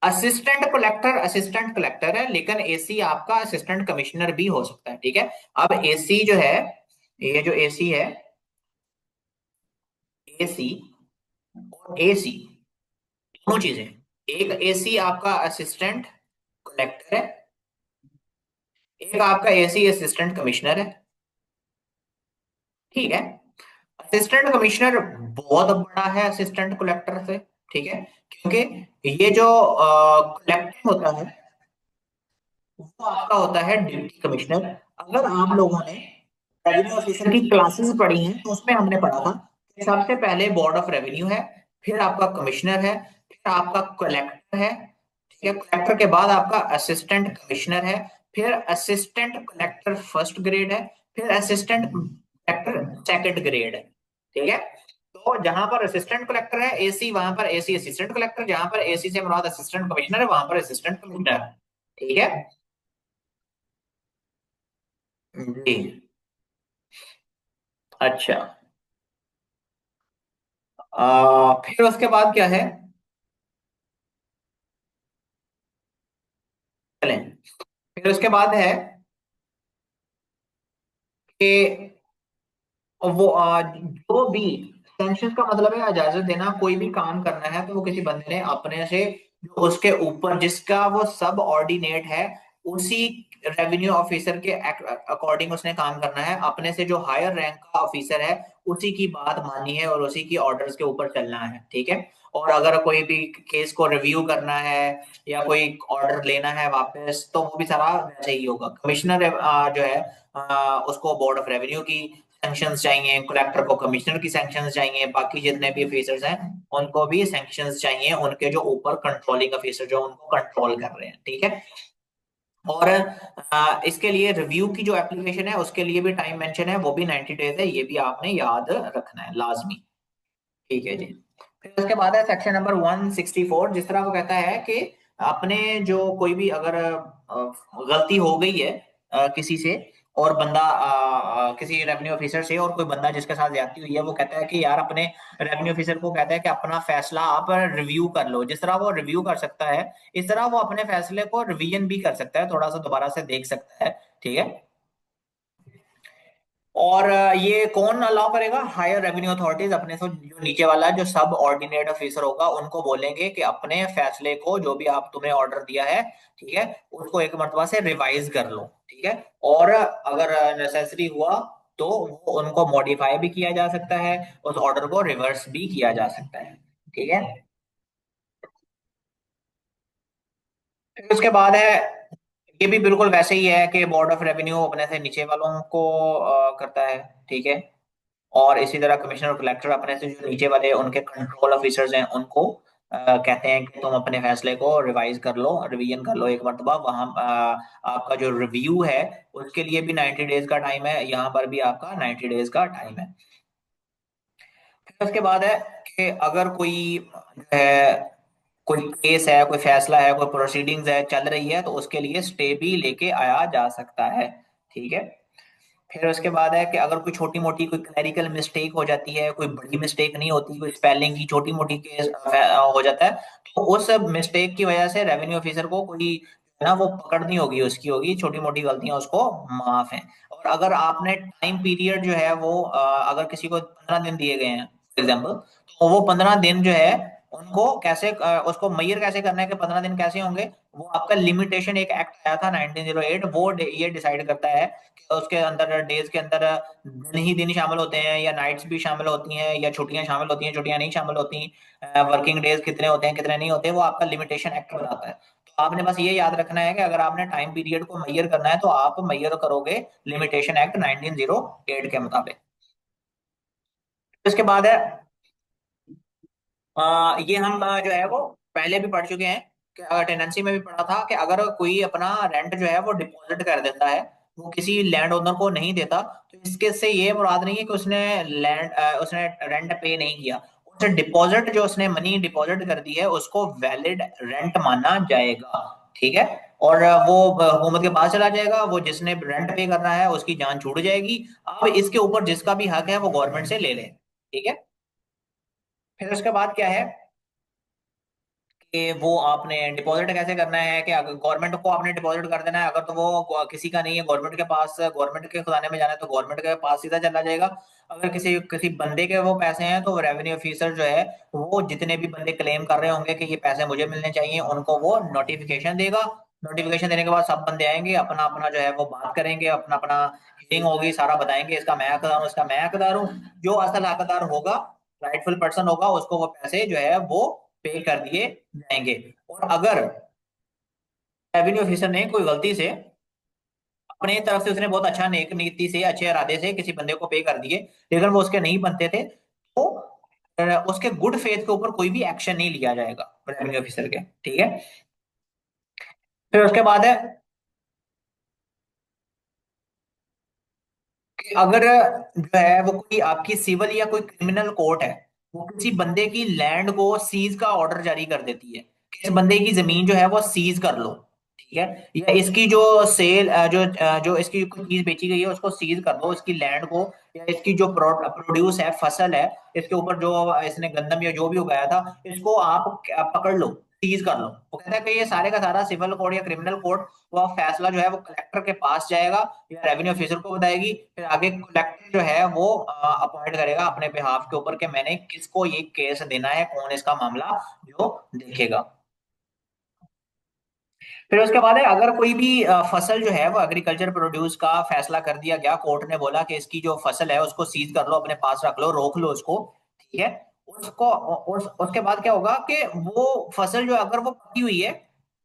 असिस्टेंट कलेक्टर है, लेकिन एसी आपका असिस्टेंट कमिश्नर भी हो सकता है, ठीक है। अब एसी जो है, ये जो एसी है, एसी और एसी दोनों चीजें, एक एसी आपका असिस्टेंट कलेक्टर है, एक आपका एसी असिस्टेंट कमिश्नर है, ठीक है। असिस्टेंट कमिश्नर बहुत बड़ा है असिस्टेंट कलेक्टर से, ठीक है, क्योंकि ये जो कलेक्टर होता है वो आपका होता है डिप्टी कमिश्नर। अगर आप लोगों ने रेवेन्यू ऑफिसर की क्लासेस पढ़ी हैं तो उसमें हमने पढ़ा था कि सबसे पहले बोर्ड ऑफ रेवेन्यू है, फिर आपका कमिश्नर है, फिर आपका कलेक्टर है, ठीक है। कलेक्टर के बाद आपका असिस्टेंट कमिश्नर है, फिर असिस्टेंट कलेक्टर फर्स्ट ग्रेड है, फिर असिस्टेंट कलेक्टर सेकंड ग्रेड है, ठीक है। तो जहां पर असिस्टेंट कलेक्टर है एसी, वहां पर एसी असिस्टेंट कलेक्टर, जहां पर एसी से मुराद असिस्टेंट कमिश्नर है वहां पर असिस्टेंट कमिश्नर, ठीक है जी। अच्छा, फिर उसके बाद क्या है, चलें, फिर उसके बाद है कि वो जो भी सैंक्शन का मतलब है इजाजत देना, कोई भी काम करना है तो वो किसी बंदे ने अपने से जो उसके ऊपर जिसका वो सब ऑर्डिनेट है उसी रेवेन्यू ऑफिसर के अकॉर्डिंग उसने काम करना है, अपने से जो हायर रैंक का ऑफिसर है उसी की बात माननी है और उसी की ऑर्डर्स के ऊपर चलना है, ठीक है। और अगर कोई भी केस को रिव्यू करना है या कोई ऑर्डर लेना है वापस तो वो भी सारा वैसे ही होगा। कमिश्नर जो है उसको बोर्ड ऑफ रेवेन्यू की सैंक्शंस चाहिए, कलेक्टर को कमिश्नर की सैंक्शंस चाहिए, बाकी जितने भी ऑफिसर्स हैं उनको भी सैंक्शंस चाहिए, उनके जो ऊपर कंट्रोलिंग ऑफिसर जो उनको कंट्रोल कर रहे हैं, ठीक है। और इसके लिए रिव्यू की जो एप्लीकेशन है उसके लिए भी टाइम मेंशन है, वो भी 90 डेज है, ये भी आपने याद रखना है लाजमी, ठीक है जी। फिर उसके बाद है सेक्शन नंबर 164, जिस तरह वो कहता है कि अपने जो कोई भी अगर गलती हो गई है किसी से, और बंदा किसी रेवेन्यू ऑफिसर से, और कोई बंदा जिसके साथ ज्यादती हुई है वो कहता है कि यार अपने रेवेन्यू ऑफिसर को कहता है कि अपना फैसला आप रिव्यू कर लो, जिस तरह वो रिव्यू कर सकता है इस तरह वो अपने फैसले को रिवीजन भी कर सकता है, थोड़ा सा दोबारा से देख सकता है, ठीक है। और ये कौन अलाउ करेगा, हायर रेवेन्यू अथॉरिटीज अपने से जो नीचे वाला जो सब ऑर्डिनेट ऑफिसर होगा उनको बोलेंगे कि अपने फैसले को जो भी आप तुम्हें ऑर्डर दिया है, ठीक है, उसको एक मर्तबा से रिवाइज कर लो, ठीक है। और अगर नेसेसरी हुआ तो वो उनको मॉडिफाई भी किया जा सकता है, उस ऑर्डर को रिवर्स भी किया जा सकता है। ठीक है। फिर उसके बाद है, ये भी बिल्कुल वैसे ही है कि बोर्ड ऑफ रेवेन्यू अपने से नीचे वालों को करता है। ठीक है। और इसी तरह कमिश्नर और कलेक्टर अपने से जो नीचे वाले उनके कंट्रोल ऑफिसर्स हैं उनको कहते हैं कि तुम अपने फैसले को रिवाइज कर लो, रिवीजन कर लो एक मरतबा। वहां आपका जो रिव्यू है उसके लिए भी 90 डेज का टाइम है, यहाँ पर भी आपका 90 डेज का टाइम है। फिर उसके बाद है कि अगर कोई जो है, कोई केस है, कोई फैसला है, कोई प्रोसीडिंग्स है चल रही है, तो उसके लिए स्टे भी लेके आया जा सकता है। ठीक है। फिर उसके बाद है कि अगर कोई छोटी मोटी कोई क्लैरिकल मिस्टेक हो जाती है, कोई बड़ी मिस्टेक नहीं होती, कोई स्पेलिंग की छोटी मोटी केस हो जाता है, तो उस मिस्टेक की वजह से रेवेन्यू ऑफिसर को कोई ना वो पकड़नी होगी, उसकी होगी, छोटी मोटी गलतियां उसको माफ है। और अगर आपने टाइम पीरियड जो है वो अगर किसी को 15 दिन दिए गए हैं फॉर एग्जाम्पल, तो वो 15 दिन जो है उनको कैसे उसको मैयर कैसे करना है कि 15 दिन कैसे होंगे, वो आपका लिमिटेशन एक एक्ट आया था 1908, वो ये डिसाइड करता है कि उसके अंदर डेज के अंदर दिन ही दिन शामिल होते हैं या नाइट्स भी शामिल होती हैं या छुट्टियां शामिल होती हैं, छुट्टियां नहीं शामिल होती, वर्किंग डेज कितने होते हैं कितने नहीं होते, वो आपका लिमिटेशन एक्ट बनाता है। तो आपने बस ये याद रखना है कि अगर आपने टाइम पीरियड को मैयर करना है तो आप मैयर करोगे लिमिटेशन एक्ट 1908 के मुताबिक। इसके बाद है ये हम जो है वो पहले भी पढ़ चुके हैं कि टेनेंसी में भी पढ़ा था कि अगर कोई अपना रेंट जो है वो डिपॉजिट कर देता है, वो किसी लैंड ओनर को नहीं देता, तो इसके से ये मुराद नहीं है कि उसने उसने रेंट पे नहीं किया। उसे डिपॉजिट जो उसने मनी डिपॉजिट कर दी है उसको वैलिड रेंट माना जाएगा। ठीक है। और वो हुकूमत के पास चला जाएगा, वो जिसने रेंट पे करना है उसकी जान छूट जाएगी। अब इसके ऊपर जिसका भी हक है वो गवर्नमेंट से ले ले। ठीक है। फिर उसके बाद क्या है कि वो आपने डिपॉजिट कैसे करना है, कि अगर गवर्नमेंट को आपने डिपॉजिट कर देना है, अगर तो वो किसी का नहीं है, गवर्नमेंट के पास, गवर्नमेंट के खजाने में जाना है तो गवर्नमेंट के पास सीधा चला जाएगा। अगर किसी किसी बंदे के वो पैसे हैं तो रेवेन्यू ऑफिसर जो है वो जितने भी बंदे क्लेम कर रहे होंगे कि ये पैसे मुझे मिलने चाहिए, उनको वो नोटिफिकेशन देगा। नोटिफिकेशन देने के बाद सब बंदे आएंगे, अपना अपना जो है वो बात करेंगे, अपना अपना हियरिंग होगी, सारा बताएंगे इसका मैं हकदार हूँ, इसका मैं हकदार हूँ। जो असल हकदार होगा, राइटफुल पर्सन होगा, उसको वो पैसे जो है वो पे कर दिए जाएंगे। और अगर रेवेन्यू ऑफिसर ने कोई गलती से अपनी तरफ से, उसने बहुत अच्छा नेक नीति से अच्छे इरादे से किसी बंदे को पे कर दिए, लेकिन वो उसके नहीं बनते थे, तो उसके गुड फेथ के ऊपर कोई भी एक्शन नहीं लिया जाएगा रेवेन्यू ऑफिसर के। ठीक है। फिर उसके बाद है कि अगर जो है वो कोई आपकी सिविल या कोई क्रिमिनल कोर्ट है, वो किसी बंदे की लैंड को सीज का ऑर्डर जारी कर देती है कि इस बंदे की जमीन जो है वो सीज कर लो। ठीक है। या इसकी जो सेल जो इसकी कोई चीज बेची गई है उसको सीज कर दो, इसकी लैंड को, या इसकी जो प्रोड्यूस है, फसल है, इसके ऊपर जो इसने गंदम या जो भी उगाया था, इसको आप पकड़ लो, सीज कर लो। वो कहता है कि ये सारे का सारा सिविल कोर्ट या क्रिमिनल कोर्ट, वो फैसला जो है वो कलेक्टर के पास जाएगा या रेवेन्यू ऑफिसर को बताएगी। फिर आगे कलेक्टर जो है वो अपॉइंट करेगा अपने बिहाफ के ऊपर कि मैंने किसको ये केस देना है, कौन इसका मामला जो देखेगा। फिर उसके बाद है अगर कोई भी फसल जो है वो एग्रीकल्चर प्रोड्यूस का फैसला कर दिया गया, कोर्ट ने बोला कि इसकी जो फसल है उसको सीज कर लो, अपने पास रख लो, रोक लो उसको। ठीक है। उसको उसके बाद क्या होगा कि वो फसल जो अगर वो पकी हुई है,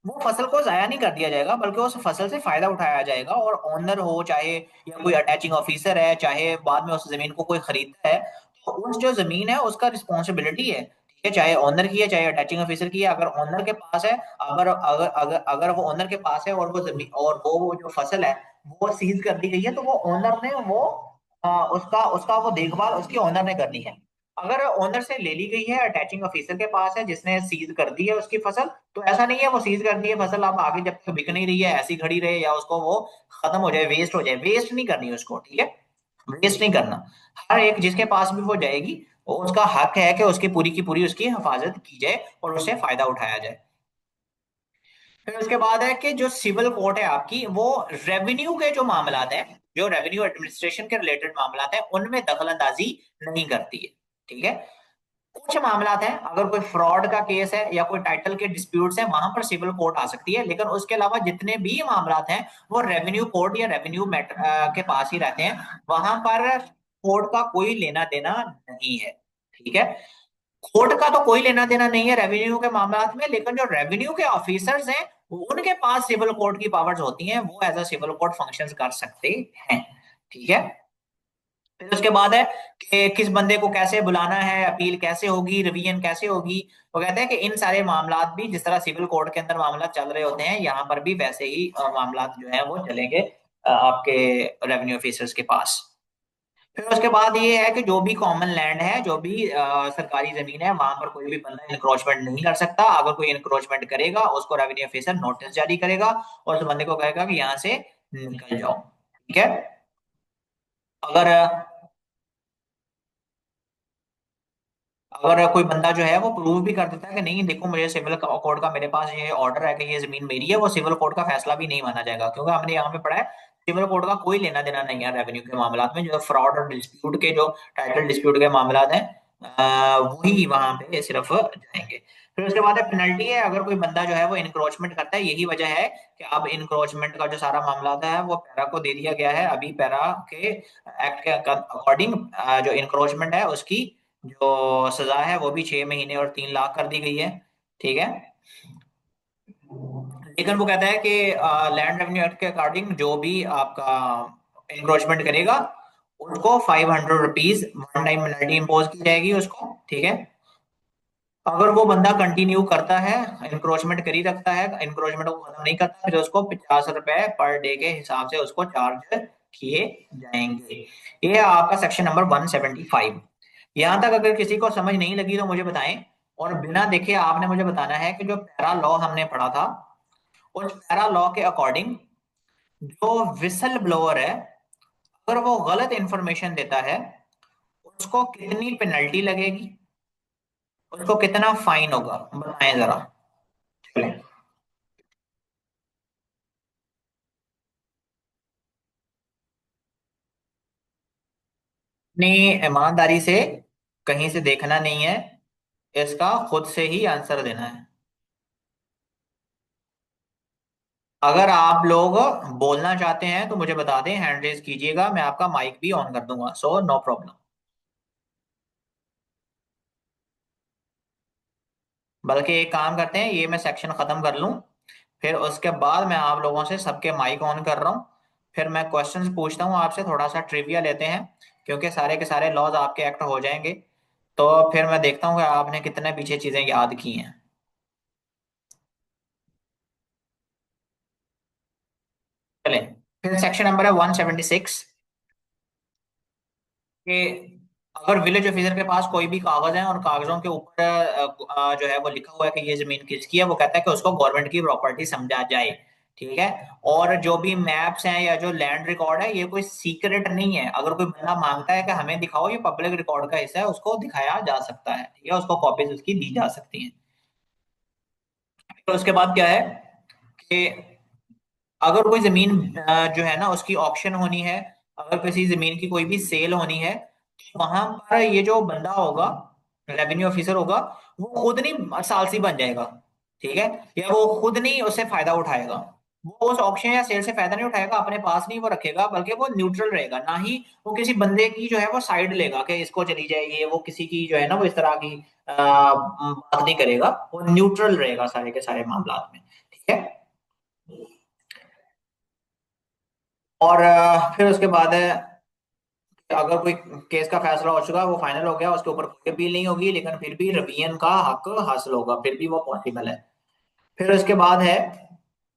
वो फसल को जाया नहीं कर दिया जाएगा, बल्कि उस फसल से फायदा उठाया जाएगा। और ओनर हो चाहे या कोई अटैचिंग ऑफिसर है, चाहे बाद में उस जमीन को कोई खरीदता है, तो उस जो जमीन है उसका रिस्पॉन्सिबिलिटी है। ठीक है। चाहे ओनर की है चाहे अटैचिंग ऑफिसर की है, अगर ओनर के पास है, अगर अगर अगर अगर वो ओनर के पास है और वो जमीन और वो जो फसल है वो सीज कर दी गई है, तो वो ओनर ने वो उसका उसका वो देखभाल उसके ओनर ने करनी है। अगर ओनर से ले ली गई है, अटैचिंग ऑफिसर के पास है जिसने सीज कर दी है उसकी फसल, तो ऐसा नहीं है वो सीज कर दी है फसल, अब आगे जब तक बिक नहीं रही है ऐसी खड़ी रहे या उसको वो खत्म हो जाए, वेस्ट हो जाए, वेस्ट नहीं करनी उसको। ठीक है। वेस्ट नहीं करना। हर एक जिसके पास भी वो जाएगी, वो उसका हक है कि उसकी पूरी की पूरी उसकी हिफाजत की जाए और उससे फायदा उठाया जाए। फिर उसके बाद है कि जो सिविल कोर्ट है आपकी, वो रेवेन्यू के जो मामलात है, जो रेवेन्यू एडमिनिस्ट्रेशन के रिलेटेड मामलात है, उनमें दखल अंदाजी नहीं करती है। ठीक है। कुछ मामलात हैं, अगर कोई फ्रॉड का केस है या कोई टाइटल के डिस्प्यूट्स हैं, वहां पर सिविल कोर्ट आ सकती है, लेकिन उसके अलावा जितने भी मामलात हैं वो रेवेन्यू कोर्ट या रेवेन्यू मैटर के पास ही रहते हैं। वहां पर कोर्ट का कोई लेना देना नहीं है। ठीक है। कोर्ट का तो कोई लेना देना नहीं है रेवेन्यू के मामलात में, लेकिन जो रेवेन्यू के ऑफिसर्स हैं उनके पास सिविल कोर्ट की पावर्स होती हैं, वो as a civil court functions कर सकते हैं। ठीक है। फिर उसके बाद है कि किस बंदे को कैसे बुलाना है, अपील कैसे होगी, रिवीजन कैसे होगी। वो कहते हैं कि इन सारे मामलात भी जिस तरह सिविल कोर्ट के अंदर मामला चल रहे होते हैं, यहाँ पर भी वैसे ही मामलात जो है वो चलेंगे आपके रेवेन्यू ऑफिसर्स के पास। फिर उसके बाद ये है कि जो भी कॉमन लैंड है, जो भी सरकारी जमीन है, वहां पर कोई भी बंदा इंक्रोचमेंट नहीं कर सकता। अगर कोई इंक्रोचमेंट करेगा उसको रेवेन्यू ऑफिसर नोटिस जारी करेगा और उस बंदे को कहेगा कि यहाँ से निकल जाओ। ठीक है। अगर अगर कोई बंदा जो है वो प्रूव भी कर देता है कि नहीं देखो मुझे सिविल कोर्ट का मेरे पास ये ऑर्डर है कि ये जमीन मेरी है, वो सिविल कोर्ट का फैसला भी नहीं माना जाएगा, क्योंकि हमने यहाँ पे पढ़ा है सिविल कोर्ट का कोई लेना देना नहीं है रेवेन्यू के मामलात में। जो फ्रॉड और डिस्प्यूट के जो टाइटल डिस्प्यूट के मामलात हैं वही वहां पे सिर्फ जाएंगे। फिर उसके बाद पेनल्टी है, अगर कोई बंदा जो है वो इनक्रोचमेंट करता है। यही वजह है कि अब इनक्रोचमेंट का जो सारा मामला है वो पैरा को दे दिया गया है। अभी पैरा के एक्ट के अकॉर्डिंग जो इनक्रोचमेंट है उसकी जो सजा है वो भी 6 महीने और 3 लाख कर दी गई है। ठीक है। लेकिन वो कहता है कि लैंड रेवेन्यू एक्ट के अकॉर्डिंग जो भी आपका इंक्रोचमेंट करेगा उसको ₹500 वन टाइम पेनल्टी इम्पोज की जाएगी उसको। ठीक है। अगर वो बंदा कंटिन्यू करता है, इंक्रोचमेंट कर ही रखता है, इंक्रोचमेंट को खत्म नहीं करता, फिर उसको ₹50 पर डे के हिसाब से उसको चार्ज किए जाएंगे। ये है आपका सेक्शन नंबर 175। यहां तक अगर किसी को समझ नहीं लगी तो मुझे बताएं। और बिना देखे आपने मुझे बताना है कि जो पैरा लॉ हमने पढ़ा था, उस पैरा लॉ के अकॉर्डिंग जो विसल ब्लोअर है, अगर वो गलत इंफॉर्मेशन देता है उसको कितनी पेनल्टी लगेगी, उसको कितना फाइन होगा, बताएं जरा। चलें। अपनी ईमानदारी से कहीं से देखना नहीं है, इसका खुद से ही आंसर देना है। अगर आप लोग बोलना चाहते हैं तो मुझे बता दें, हैंड रेज कीजिएगा, मैं आपका माइक भी ऑन कर दूंगा, सो नो प्रॉब्लम। बल्कि एक काम करते हैं, ये मैं सेक्शन खत्म कर लूं, फिर उसके बाद मैं आप लोगों से सबके माइक ऑन कर रहा हूँ। फिर मैं क्वेश्चंस पूछता हूँ आपसे, थोड़ा सा ट्रिविया लेते हैं, क्योंकि सारे के सारे लॉज आपके एक्ट हो जाएंगे। तो फिर मैं देखता हूँ कि आपने कितने पीछे चीजें याद की हैं। चलें। फिर सेक्शन नंबर है 176 कि अगर विलेज ऑफिसर के पास कोई भी कागज है और कागजों के ऊपर जो है वो लिखा हुआ है कि ये जमीन किसकी है, वो कहता है कि उसको गवर्नमेंट की प्रॉपर्टी समझा जाए। ठीक है। और जो भी मैप्स हैं या जो लैंड रिकॉर्ड है, ये कोई सीक्रेट नहीं है। अगर कोई बंदा मांगता है कि हमें दिखाओ, ये पब्लिक रिकॉर्ड का हिस्सा है, उसको दिखाया जा सकता है। ठीक है। उसको कॉपीज उसकी दी जा सकती हैं। तो उसके बाद क्या है कि अगर कोई जमीन जो है ना उसकी ऑक्शन होनी है, अगर किसी जमीन की कोई भी सेल होनी है, तो वहां पर ये जो बंदा होगा, रेवेन्यू ऑफिसर होगा, वो खुद नहीं सालसी बन जाएगा। ठीक है। या वो खुद नहीं उससे फायदा उठाएगा। वो उस ऑक्शन या सेल से फायदा नहीं उठाएगा, अपने पास नहीं वो रखेगा, बल्कि वो न्यूट्रल रहेगा। ना ही वो किसी बंदे की जो है वो साइड लेगा कि इसको चली जाएगी, वो किसी की जो है ना वो इस तरह की बात नहीं करेगा। वो न्यूट्रल रहेगा सारे के सारे मामला में। ठीक है। और फिर उसके बाद है कि अगर कोई केस का फैसला हो चुका, वो फाइनल हो गया, उसके ऊपर कोई अपील नहीं होगी, लेकिन फिर भी रिवीजन का हक हासिल होगा, फिर भी वो पॉसिबल है। फिर उसके बाद है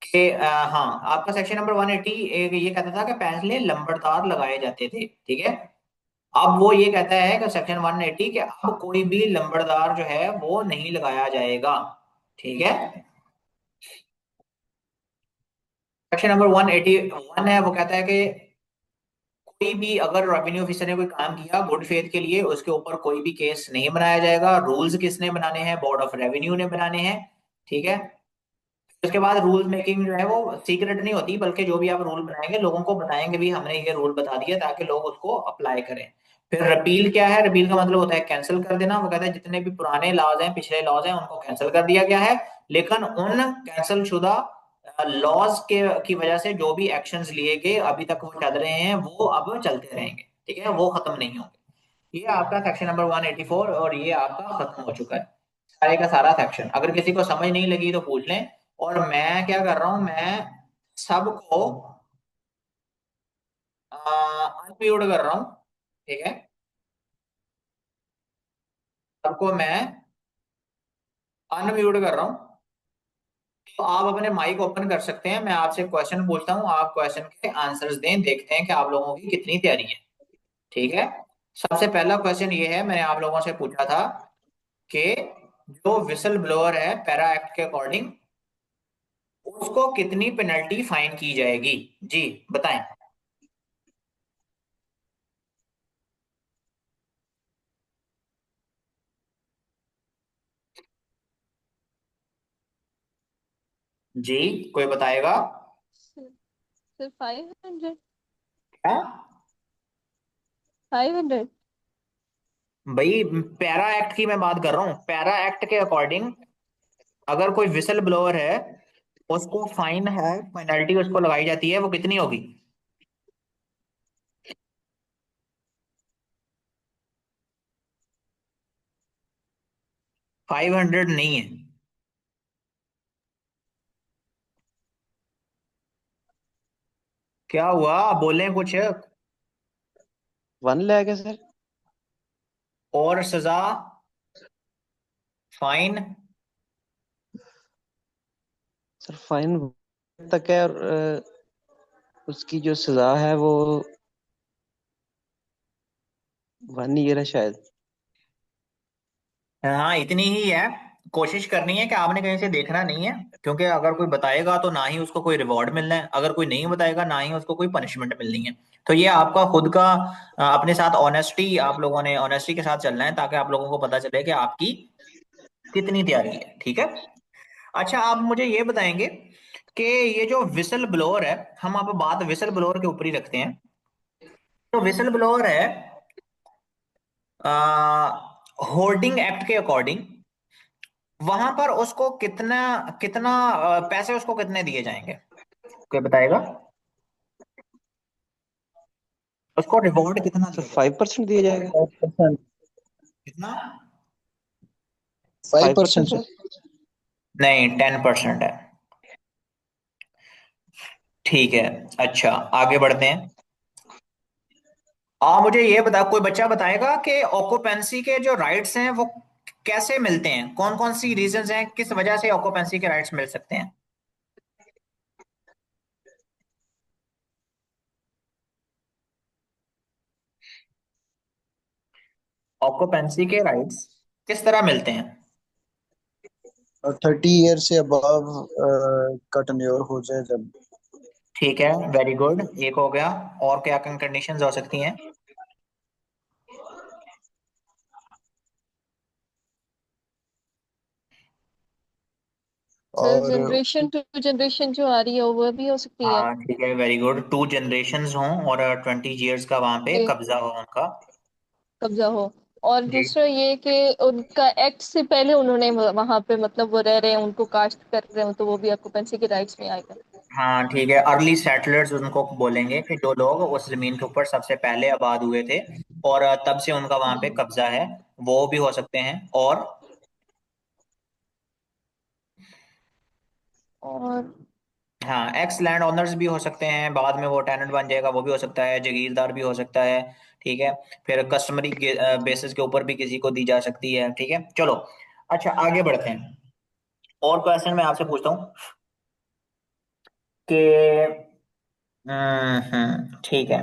कि हाँ, आपका सेक्शन नंबर 180 एक ये कहता था कि पहले लंबरदार लगाए जाते थे। ठीक है। अब वो ये कहता है कि सेक्शन 180 कि अब कोई भी लंबरदार जो है वो नहीं लगाया जाएगा। ठीक है। सेक्शन नंबर 181 है, वो कहता है कि कोई भी अगर रेवेन्यू ऑफिसर ने कोई काम किया गुड फेथ के लिए, उसके ऊपर कोई भी केस नहीं बनाया जाएगा। रूल्स किसने बनाने हैं? बोर्ड ऑफ रेवेन्यू ने बनाने हैं। ठीक है। उसके बाद रूल मेकिंग जो है वो सीक्रेट नहीं होती, बल्कि जो भी आप रूल बनाएंगे लोगों को बताएंगे भी, हमने ये रूल बता दिया, ताकि लोग उसको अप्लाई करें। फिर रिपील क्या है? रिपील का मतलब होता है कैंसिल कर देना। वो कहता है जितने भी पुराने लॉज हैं, पिछले लॉज हैं, उनको कैंसिल कर दिया गया है, लेकिन उन कैंसिल शुदा लॉज के की वजह से जो भी एक्शंस लिए गए अभी तक वो चल रहे हैं, वो अब चलते रहेंगे। ठीक है, वो खत्म नहीं होंगे। ये आपका सेक्शन नंबर 184 और ये आपका खत्म हो चुका है, सारे का सारा सेक्शन। अगर किसी को समझ नहीं लगी तो पूछ लें। और मैं क्या कर रहा हूं, मैं सबको अनम्यूट कर रहा हूँ। ठीक है, सबको मैं अनम्यूट कर रहा हूँ। तो आप अपने माइक ओपन कर सकते हैं, मैं आपसे क्वेश्चन पूछता हूँ, आप क्वेश्चन के आंसर्स दें, देखते हैं कि आप लोगों की कितनी तैयारी है। ठीक है, सबसे पहला क्वेश्चन ये है, मैंने आप लोगों से पूछा था कि जो विसल ब्लोअर है पैरा एक्ट के अकॉर्डिंग, उसको कितनी पेनल्टी फाइन की जाएगी? जी बताएं। जी, कोई बताएगा? सिर्फ 500। क्या? 500। भाई पैरा एक्ट की मैं बात कर रहा हूँ, पैरा एक्ट के अकॉर्डिंग अगर कोई विसल ब्लोअर है, उसको फाइन है, पेनल्टी उसको लगाई जाती है, वो कितनी होगी? 500 नहीं है। क्या हुआ, बोलें कुछ? 1 लाख है सर। और सजा, फाइन? सर फाइन तक है, और उसकी जो सजा है वो 1 ईयर है शायद। हाँ इतनी ही है। कोशिश करनी है कि आपने कहीं से देखना नहीं है, क्योंकि अगर कोई बताएगा तो ना ही उसको कोई रिवॉर्ड मिलना है, अगर कोई नहीं बताएगा ना ही उसको कोई पनिशमेंट मिलनी है। तो ये आपका खुद का अपने साथ ऑनेस्टी, आप लोगों ने ऑनेस्टी के साथ चलना है, ताकि आप लोगों को पता चले कि आपकी कितनी तैयारी है। ठीक है। अच्छा, आप मुझे ये बताएंगे कि ये जो विसल ब्लोअर है, हम अब बात विसल ब्लोअर के ऊपर ही रखते हैं। तो विसल ब्लोअर है, होर्डिंग एक्ट के अकॉर्डिंग वहां पर उसको कितना कितना पैसे उसको कितने दिए जाएंगे? कोई बताएगा? उसको रिवॉर्ड कितना सर दिया जाएगा? 5% दिया जाएगा। 5%। कितना? 5% 5% सर। सर। नहीं, 10% है। ठीक है। अच्छा, आगे बढ़ते हैं। मुझे ये बता, कोई बच्चा बताएगा कि ऑक्यूपेंसी के जो राइट्स हैं वो कैसे मिलते हैं, कौन कौन सी रीजंस हैं, किस वजह से ऑक्यूपेंसी के राइट्स मिल सकते हैं? ऑक्यूपेंसी के राइट्स किस तरह मिलते हैं? और 30 ईयर से अबव का टेन्योर हो जाए जब। ठीक है, वेरी गुड, एक हो गया। और क्या कंडीशंस हो सकती हैं? सर और जनरेशन टू जनरेशन जो आ रही है वो भी हो सकती है। हाँ ठीक है, वेरी गुड, 2 जनरेशन्स हों और 20 ईयर्स का वहां पे कि कब्जा हो उनका। कब्जा हो। और जी। दूसरा ये कि उनका एक्ट से पहले उन्होंने वहां पे मतलब वो रह रहे हैं, उनको कास्ट कर रहे हो, तो वो भी आपको पेंशन के राइट्स में आएगा। हाँ ठीक है, अर्ली सेटलर्स उनको बोलेंगे कि जो लोग उस जमीन के ऊपर सबसे पहले आबाद हुए थे और तब से उनका वहां पे कब्जा है, वो भी हो सकते हैं। और और हाँ, एक्स लैंड ओनर्स भी हो सकते हैं, बाद में वो टेनेंट बन जाएगा, वो भी हो सकता है, जागीरदार भी हो सकता है। ठीक है। फिर कस्टमरी बेसिस के ऊपर भी किसी को दी जा सकती है। ठीक है, चलो। अच्छा, आगे बढ़ते हैं। और क्वेश्चन मैं आपसे पूछता हूँ कि ठीक है,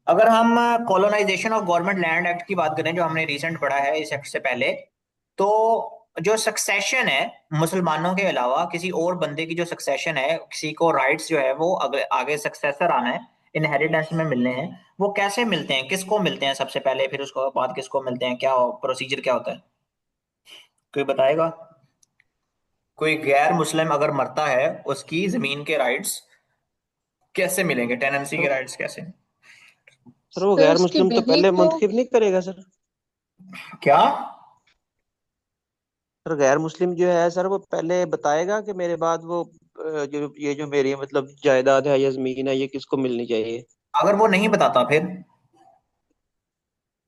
अगर हम colonisation of government land act की बात करें, जो हमने रिसेंट पढ़ा है इस एक्ट से पहले, तो जो सक्सेशन है, मुसलमानों के अलावा किसी और बंदे की जो सक्सेशन है, किसी को राइट्स जो है वो आगे आगे सक्सेसर आना है, इनहेरिटेंस में मिलने हैं, वो कैसे मिलते हैं, किसको मिलते हैं सबसे पहले, फिर उसको बाद किसको मिलते हैं, क्या प्रोसीजर क्या होता है? कोई बताएगा? कोई गैर मुस्लिम अगर मरता है, उसकी जमीन के राइट्स कैसे मिलेंगे, टेनेंसी के तो राइट्स कैसे? सर वो सर गैर उसकी मुस्लिम तो बीवी पहले को, मुंतखब नहीं करेगा सर? क्या? सर गैर मुस्लिम जो है सर वो पहले बताएगा कि मेरे बाद वो जो ये जो मेरी मतलब जायदाद है या जमीन है ये किसको मिलनी चाहिए? अगर वो नहीं बताता फिर?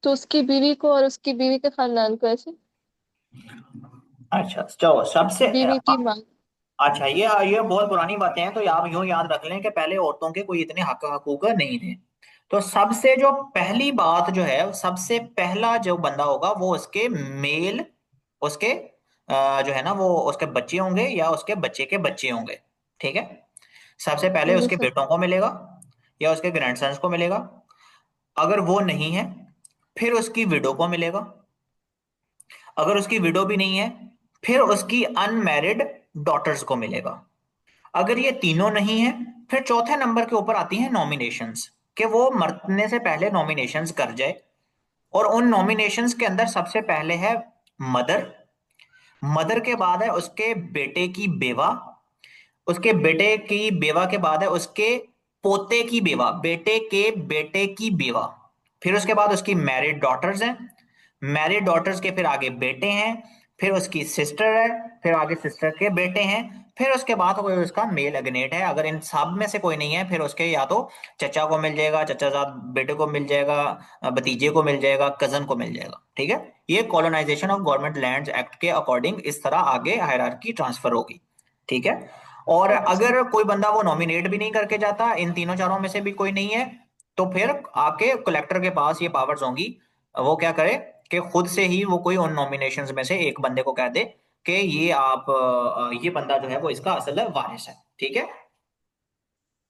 तो उसकी बीवी को और उसकी बीवी के खानदान को ऐसे, अच्छा चलो सबसे बीवी की माँ। अच्छा, ये बहुत पुरानी बातें हैं, तो आप यूं याद रख लें कि पहले औरतों के कोई इतने हक हकूक नहीं थे। तो सबसे जो पहली बात जो है, सबसे पहला जो बंदा होगा वो उसके मेल, उसके जो है ना वो उसके बच्चे होंगे या उसके बच्चे के बच्चे होंगे। ठीक है। सबसे पहले जी उसके सर। बेटों को मिलेगा या उसके ग्रैंडसन्स को मिलेगा। अगर वो नहीं है फिर उसकी विडो को मिलेगा। अगर उसकी विडो भी नहीं है फिर उसकी अनमैरिड डॉटर्स को मिलेगा। अगर ये तीनों नहीं है फिर चौथे नंबर के ऊपर आती हैं नॉमिनेशंस, कि वो मरने से पहले नॉमिनेशंस कर जाए। और उन नॉमिनेशंस के अंदर सबसे पहले है मदर। मदर के बाद है उसके बेटे की बेवा। उसके बेटे की बेवा के बाद है उसके पोते की बेवा, बेटे के बेटे की बेवा। फिर उसके बाद उसकी मैरिड डॉटर्स हैं। मैरिड डॉटर्स के फिर आगे बेटे हैं। फिर उसकी सिस्टर है। फिर आगे सिस्टर के बेटे हैं। फिर उसके बाद कोई उसका मेल अग्नेट है। अगर इन सब में से कोई नहीं है फिर उसके या तो चचा को मिल जाएगा, चचाजाद बेटे को मिल जाएगा, भतीजे को मिल जाएगा, कजन को मिल जाएगा। ठीक है। ये colonisation of government lands act के अकॉर्डिंग इस तरह आगे हायरार्की ट्रांसफर होगी। ठीक है। और ओके सर। अगर कोई बंदा वो नॉमिनेट भी नहीं करके जाता, इन तीनों चारों में से भी कोई नहीं है, तो फिर आके कलेक्टर के पास ये पावर्स होंगी। वो क्या करे कि खुद से ही वो कोई उन नॉमिनेशंस में से एक बंदे को कह दे कि ये आप ये बंदा जो है वो इसका असल वारिस है। ठीक है।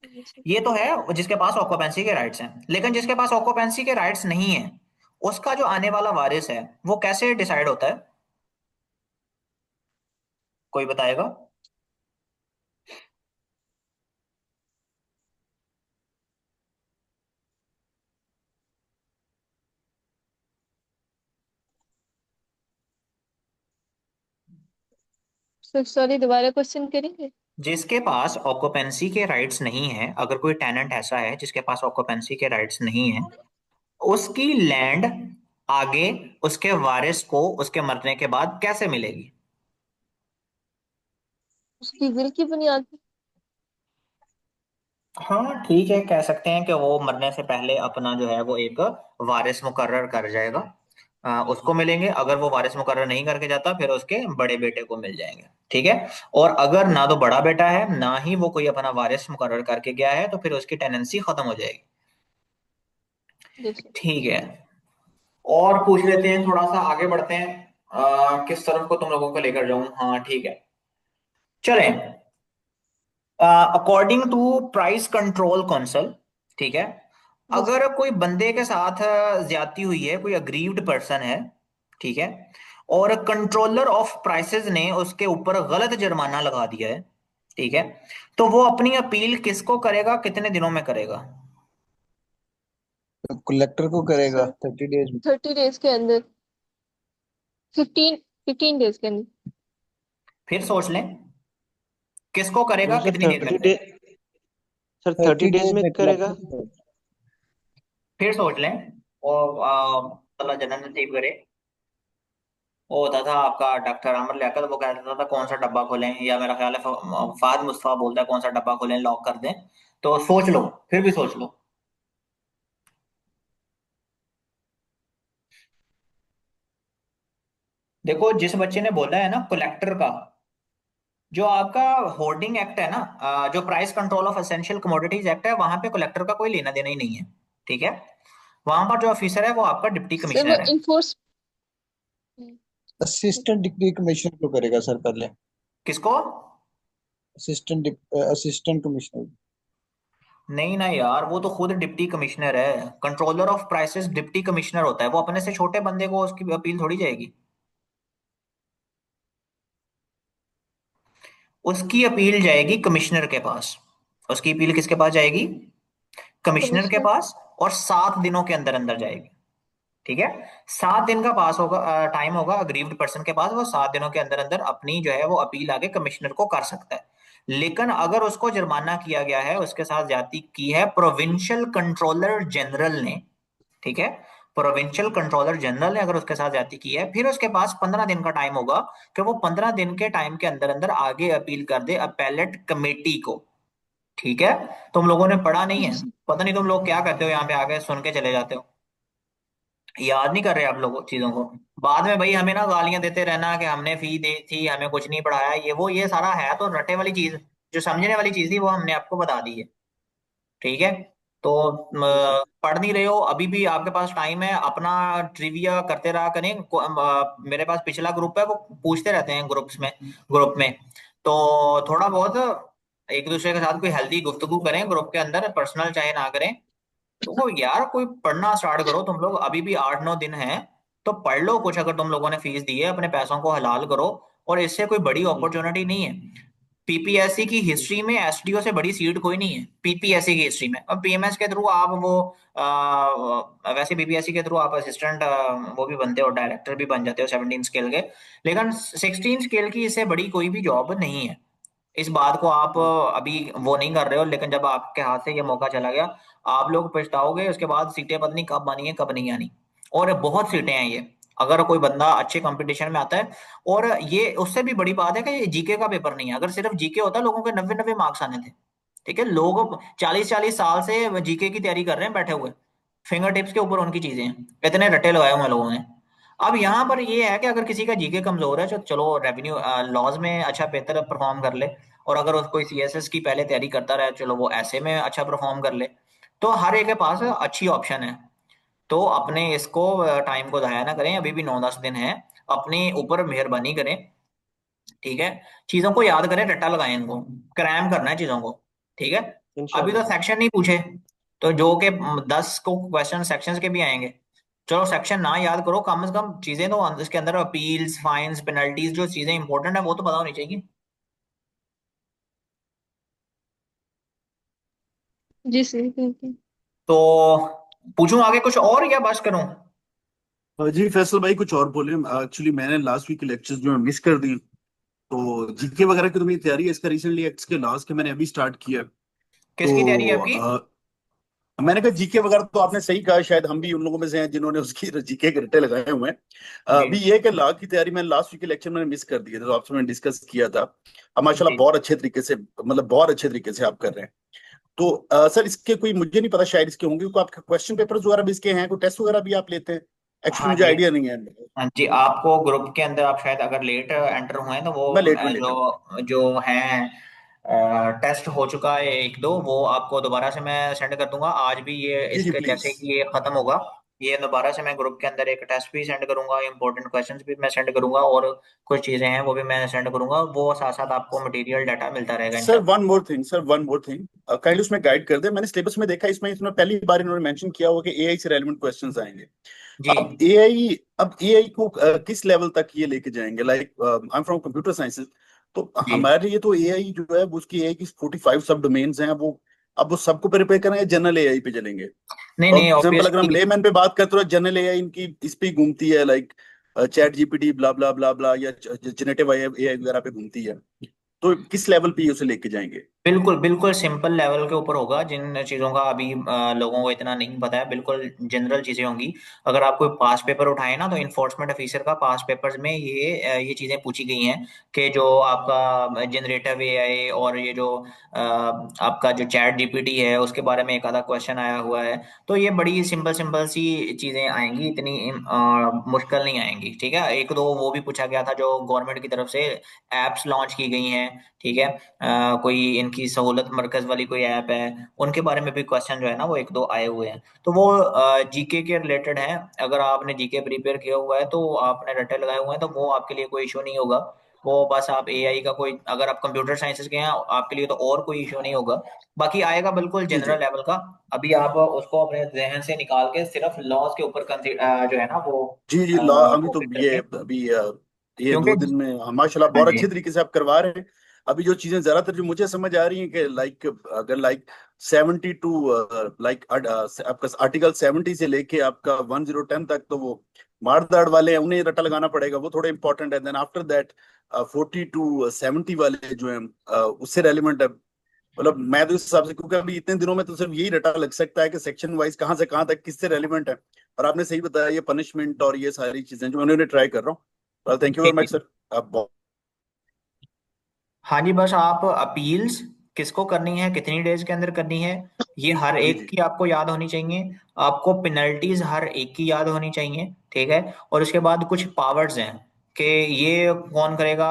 जी सर। ये तो है जिसके पास ऑक्यूपेंसी के राइट्स हैं। लेकिन जिसके पास ऑक्यूपेंसी के राइट्स नहीं है, उसका जो आने वाला वारिस है वो कैसे डिसाइड होता है? कोई बताएगा? सर सॉरी, दोबारा क्वेश्चन करेंगे? जिसके पास ऑक्यूपेंसी के राइट्स नहीं है, अगर कोई टेनेंट ऐसा है जिसके पास ऑक्यूपेंसी के राइट्स नहीं है, उसकी लैंड आगे उसके वारिस को उसके मरने के बाद कैसे मिलेगी? उसकी विल की बुनियाद पे। हाँ ठीक है, कह सकते हैं कि वो मरने से पहले अपना जो है वो एक वारिस मुकर्रर कर जाएगा। उसको मिलेंगे। अगर वो वारिस मुकर्रर नहीं करके जाता फिर उसके बड़े बेटे को मिल जाएंगे। ठीक है। और अगर ना तो बड़ा बेटा है ना ही वो कोई अपना वारिस मुकर्रर करके गया है तो फिर उसकी टेनेंसी खत्म हो जाएगी। जी सर। ठीक है। और पूछ लेते हैं, थोड़ा सा आगे बढ़ते हैं। किस तरफ को तुम लोगों को लेकर जाऊं? हाँ ठीक है, चलें। According to price control council, ठीक है, जी सर। अगर कोई बंदे के साथ ज्यादती हुई है, कोई अग्रीव्ड पर्सन है, ठीक है, और कंट्रोलर ऑफ प्राइसेस ने उसके ऊपर गलत जुर्माना लगा दिया है, ठीक है, तो वो अपनी अपील किसको करेगा, कितने दिनों में करेगा? कलेक्टर को करेगा सर 30 डेज में। 30 डेज के अंदर, 15 डेज के अंदर। फिर सोच लें, किसको करेगा, वो सर कितनी देर में 30 डे करेगा? सर 30 30 डेज डेज में में करेगा। कलेक्टर को करेगा। फिर सोच लें। और अल्लाह जन्नत नसीब करे। वो होता था आपका डॉक्टर अमर लियाकत, वो कहता था कौन सा डब्बा खोलें, या मेरा ख्याल है फाहद मुस्तफा बोलता है कौन सा डब्बा खोलें, लॉक कर दें। तो सोच लो, फिर भी सोच लो। देखो जिस बच्चे ने बोला है ना कलेक्टर का, जो आपका होर्डिंग एक्ट है ना, जो price control of essential commodities act है, वहां पे कलेक्टर का कोई लेना देना ही नहीं है। ठीक है। वहां पर जो ऑफिसर है वो आपका डिप्टी सर वो कमिश्नर है। इन्फोर्स, असिस्टेंट डिप्टी कमिश्नर को करेगा सर पहले। किसको? Assistant commissioner. नहीं ना यार, वो तो खुद डिप्टी कमिश्नर है। Controller of prices deputy commissioner होता है, वो अपने से छोटे बंदे को उसकी अपील थोड़ी जाएगी। उसकी अपील जाएगी कमिश्नर के पास। उसकी अपील किसके पास जाएगी? कमिश्नर के कमिश्नर। पास। और 7 दिनों के अंदर अंदर जाएगी। ठीक है। 7 दिन का पास होगा, टाइम होगा अग्रीव्ड पर्सन के पास। वो 7 दिनों के अंदर अंदर अपनी जो है वो अपील आगे कमिश्नर को कर सकता है। लेकिन अगर उसको जुर्माना किया गया है, उसके साथ ज्यादती की है प्रोविंशियल कंट्रोलर जनरल ने, ठीक है। प्रोविंशियल कंट्रोलर जनरल ने अगर उसके साथ ज्यादती की है, फिर उसके पास 15 दिन का टाइम होगा कि वो 15 दिन के टाइम के अंदर अंदर आगे अपील कर दे अपेलेट कमेटी को। ठीक है। तुम लोगों ने पढ़ा नहीं जी है, सर। पता नहीं तुम लोग क्या करते हो, यहाँ पे आके सुन के चले जाते हो, याद नहीं कर रहे आप लोग चीजों को। बाद में भाई हमें ना गालियां देते रहना कि हमने फी दी थी, हमें कुछ नहीं पढ़ाया, ये वो, ये सारा है तो रटे वाली चीज। जो समझने वाली चीज थी वो हमने आपको बता दी है। ठीक है। तो जी सर। पढ़ नहीं रहे हो अभी भी, आपके पास टाइम है, अपना ट्रिविया करते रहा करें। मेरे पास पिछला ग्रुप है, वो पूछते रहते हैं ग्रुप में। तो थोड़ा बहुत एक दूसरे के साथ कोई हेल्दी गुफ्तगू करें ग्रुप के अंदर, पर्सनल चाहे ना करें। तो यार कोई पढ़ना स्टार्ट करो तुम लोग, अभी भी 8-9 दिन है, तो पढ़ लो कुछ। अगर तुम लोगों ने फीस दी है, अपने पैसों को हलाल करो। और इससे कोई बड़ी जी अपॉर्चुनिटी नहीं है। पीपीएससी की जी हिस्ट्री में एसडीओ से बड़ी सीट कोई नहीं है पीपीएससी की हिस्ट्री में। अब पीएमएस के थ्रू आप वो वैसे पीपीएससी के थ्रू आप असिस्टेंट वो भी बनते हो, डायरेक्टर भी बन जाते हो 17 स्केल के। लेकिन 16 स्केल की इससे बड़ी कोई भी जॉब नहीं है। इस बात को आप जी अभी वो नहीं कर रहे हो, लेकिन जब आपके हाथ से ये मौका चला गया, आप लोग पछताओगे उसके बाद। सीटें पता नहीं कब आनी है कब नहीं आनी। और बहुत सीटें हैं ये, अगर कोई बंदा अच्छे कंपटीशन में आता है। और ये उससे भी बड़ी बात है कि ये जीके का पेपर नहीं है। अगर सिर्फ जीके होता, लोगों के 90-90 मार्क्स आने थे। ठीक है। लोग 40-40 साल से जीके की तैयारी कर रहे हैं बैठे हुए, फिंगर टिप्स के ऊपर उनकी चीजें हैं, इतने रट्टे लगाए हुए हैं लोगों ने। अब यहाँ पर ये है कि अगर किसी का जीके कमजोर है तो चलो रेवेन्यू लॉज में अच्छा बेहतर परफॉर्म कर ले। और अगर कोई सीएसएस की पहले तैयारी करता रहे, चलो वो ऐसे में अच्छा परफॉर्म कर ले। तो हर एक के पास अच्छी ऑप्शन है। तो अपने इसको टाइम को जाया ना करें, अभी भी 9-10 दिन है। अपने ऊपर मेहरबानी करें। ठीक है। चीजों को याद करें, रट्टा लगाएं, इनको क्रैम करना है चीजों को। ठीक है। अभी तो इंशाल्लाह। सेक्शन नहीं पूछे, तो जो के 10 को क्वेश्चन सेक्शंस के भी आएंगे। चलो सेक्शन ना याद करो, कम से कम चीजें तो इसके अंदर अपील्स, फाइन्स, पेनल्टीज, जो चीजें इंपॉर्टेंट है वो तो पता होनी चाहिए। जी सर, बिल्कुल। तो पूछूं आगे कुछ और या बस करूं? जी फैसल भाई कुछ और बोले। एक्चुअली मैंने लास्ट वीक के लेक्चर्स जो है मिस कर दिए। तो जीके वगैरह की तो मेरी तैयारी है, इसका रिसेंटली एक्ट्स के लास्ट के मैंने अभी स्टार्ट किया। किसकी तैयारी है तो आपकी? मैंने कहा जीके वगैरह तो आपने सही कहा, शायद हम भी उन लोगों में से हैं जिन्होंने उसकी जीके के रट्टे लगाए हुए हैं। जी अभी ये है कि लॉ की तैयारी मैंने लास्ट वीक के लेक्चर में मिस कर दिया था, तो आपसे मैंने डिस्कस किया था। अब माशाल्लाह जी। बहुत अच्छे तरीके से, मतलब बहुत अच्छे तरीके से आप कर रहे हैं। तो सर इसके कोई मुझे नहीं पता, शायद इसके होंगे, क्योंकि आपके क्वेश्चन पेपर्स वगैरह भी इसके हैं, कोई टेस्ट वगैरह भी आप लेते हैं? एक्चुअली हाँ मुझे जी। आइडिया नहीं है। हाँ जी, आपको ग्रुप के अंदर आप शायद अगर लेट एंटर हुए हैं तो वो मैं लेट में लेटा हूँ। जो जो है टेस्ट हो चुका है एक दो, वो आपको दोबारा से मैं सेंड कर दूंगा। आज भी ये जी जी इसके प्लीज। जैसे कि ये खत्म होगा, ये दोबारा से मैं ग्रुप के अंदर एक टेस्ट भी सेंड करूंगा, इंपॉर्टेंट क्वेश्चंस भी मैं सेंड करूंगा, और कुछ चीजें हैं वो भी मैं सेंड करूंगा। वो साथ साथ आपको मटेरियल डाटा मिलता रहेगा सर इंशाल्लाह। One more thing, sir one more thing, kindly उसमें गाइड कर दे। मैंने सिलेबस में देखा, इसमें इसमें पहली बार इन्होंने मेंशन किया हुआ कि एआई से रेलेवेंट क्वेश्चंस आएंगे। जी अब एआई को किस लेवल तक ये लेके जाएंगे? Like I am from computer sciences. तो जी। हमारे लिए तो एआई जो है वो उसकी एआई की 45 सब डोमेन्स हैं वो। अब वो सबको प्रिपेयर करेंगे, जनरल एआई पे चलेंगे? नहीं फॉर नहीं, एग्जाम्पल अगर हम ऑब्वियसली। लेमैन पे बात करते हो, जनरल एआई इनकी इस पे ही घूमती है, लाइक चैट जीपीटी ब्ला ब्ला ब्ला ब्ला, या जनरेटिव एआई वगैरह पे घूमती है। तो किस लेवल पे ये उसे लेके जाएंगे? बिल्कुल बिल्कुल सिंपल लेवल के ऊपर होगा, जिन चीज़ों का अभी लोगों को इतना नहीं पता है, बिल्कुल जनरल चीज़ें होंगी। अगर आप कोई पास पेपर उठाए ना, तो इन्फोर्समेंट ऑफिसर का पास पेपर्स में ये चीज़ें पूछी गई हैं कि जो आपका जनरेटिव एआई और ये जो आपका जो चैट जीपीटी है उसके बारे में एक आधा क्वेश्चन आया हुआ है। तो ये बड़ी सिंपल सिंपल सी चीज़ें आएंगी, इतनी मुश्किल नहीं आएंगी। ठीक है। एक दो वो भी पूछा गया था जो गवर्नमेंट की तरफ से एप्स लॉन्च की गई हैं। ठीक है। कोई इनकी सहूलत मरकज वाली कोई ऐप है, उनके बारे में भी क्वेश्चन जो है ना वो एक दो आए हुए हैं। तो वो जीके के रिलेटेड है। अगर आपने जीके प्रिपेयर किया हुआ है तो आपने रट्टे लगाए हुए हैं, तो वो आपके लिए कोई इशू नहीं होगा। वो बस आप एआई का कोई, अगर आप कंप्यूटर साइंसेज के हैं आपके लिए तो और कोई इशू नहीं होगा। बाकी आएगा बिल्कुल जी जी जनरल लेवल का। अभी आप उसको अपने जहन से निकाल के सिर्फ लॉज के ऊपर जो है ना वो जी जी लॉ अभी तो फोकस ये करिए। अभी ये क्योंकि 2 दिन में माशाल्लाह हाँ बहुत जी। अच्छे तरीके से आप करवा रहे हैं। अभी जो चीजें ज्यादातर जो मुझे समझ आ रही हैं कि लाइक अगर लाइक 70 टू लाइक आपका आर्टिकल 70 से लेके आपका 1010 तक, तो वो मार दाड़ वाले हैं, उन्हें रट्टा लगाना पड़ेगा, वो थोड़े इंपॉर्टेंट है। देन आफ्टर दैट 40 टू 70 वाले जो हैं उससे रेलिवेंट है मतलब मैं तो इस हिसाब से, क्योंकि अभी इतने दिनों में तो सिर्फ यही रटा लग सकता है कि सेक्शन वाइज कहाँ से कहाँ तक किससे रेलिवेंट है। और आपने सही बताया, ये पनिशमेंट और ये सारी चीजें जो मैं उन्हें ट्राई कर रहा हूँ। Thank you very much sir, आप बहुत। हाँ जी, बस आप अपील्स किसको करनी है, कितनी डेज के अंदर करनी है, ये हर जी एक जी। की आपको याद होनी चाहिए। आपको पेनल्टीज हर एक की याद होनी चाहिए, ठीक है। और उसके बाद कुछ पावर्स हैं कि ये कौन करेगा,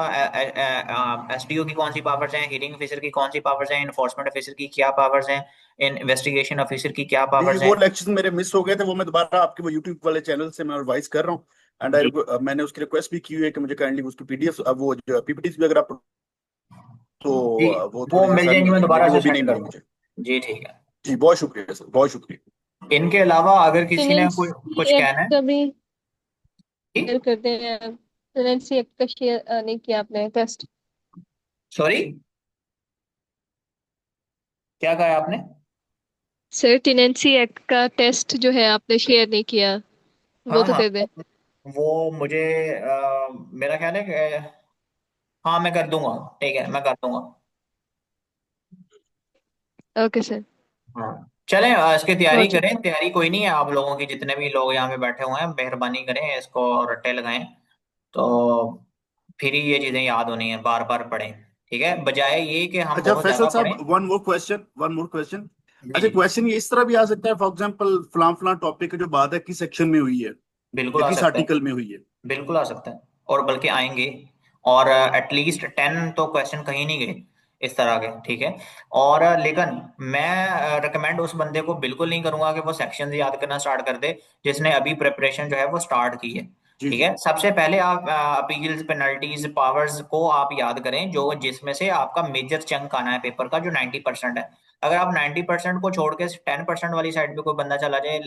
एसडीओ की कौन सी पावर्स हैं, हियरिंग ऑफिसर की कौन सी पावर्स हैं, इन्फोर्समेंट ऑफिसर की क्या पावर्स हैं, इन्वेस्टिगेशन ऑफिसर की क्या जी जी, पावर्स वो हैं। लेक्चर्स मेरे मिस हो गए थे, वो मैं दोबारा आपके वो यूट्यूब वाले चैनल से मैं रिवाइज कर रहा हूँ। एंड जी मैंने उसकी रिक्वेस्ट भी की हुई है कि मुझे काइंडली उसकी पीडीएफ, अब वो जो पीपीटीज भी अगर आप, तो जी, वो वो थोड़ी सी मिल सारी जाएंगी, मैं दोबारा लेकिन से वो भी सेंड नहीं कर मिली दूँ। मुझे। जी ठीक है। जी बहुत शुक्रिया सर, बहुत शुक्रिया। इनके अलावा अगर किसी ने कोई टेनेंसी कुछ कहना एक्ट है। का भी शेयर जी करते हैं। टेनेंसी एक्ट का शेयर नहीं किया आपने टेस्ट? सॉरी, क्या कहा आपने? सर टेनेंसी एक्ट का टेस्ट जो है आपने शेयर नहीं किया, वो हाँ तो हाँ, कर दें। वो मुझे मेरा ख्याल है कि हाँ मैं कर दूंगा, ठीक है मैं कर दूंगा। Okay sir. हाँ चलें, इसकी तैयारी बहुत करें। तैयारी कोई नहीं है, आप लोगों की जितने भी लोग यहाँ पे बैठे हुए हैं मेहरबानी करें इसको रट्टे लगाएं, तो फिर ही ये चीजें याद होनी है, बार बार पढ़ें, ठीक है, बजाय ये कि हम अच्छा बहुत फैसल ज्यादा साहब, पढ़ें। One more question. जी अच्छा जी, क्वेश्चन ये इस तरह भी आ सकता है, फॉर एग्जांपल फलां फलां टॉपिक जो बात है किस सेक्शन में हुई है बिल्कुल या आ किस सकता है, आर्टिकल में हुई है। बिल्कुल आ सकता है, और बल्कि आएंगे। और एटलीस्ट 10 तो क्वेश्चन कहीं नहीं गए इस तरह के, ठीक है। और लेकिन मैं रिकमेंड उस बंदे को बिल्कुल नहीं करूंगा कि वो सेक्शंस याद करना स्टार्ट कर दे जिसने अभी प्रिपरेशन जो है वो स्टार्ट की है। जी ठीक जी। है, सबसे पहले आप अपील्स, पेनल्टीज, पावर्स को आप याद करें, जो जिसमें से आपका मेजर चंक आना है पेपर का, जो 90% है। अगर आप 90% को छोड़ के 10% वाली साइड पे कोई बंदा चला जाए,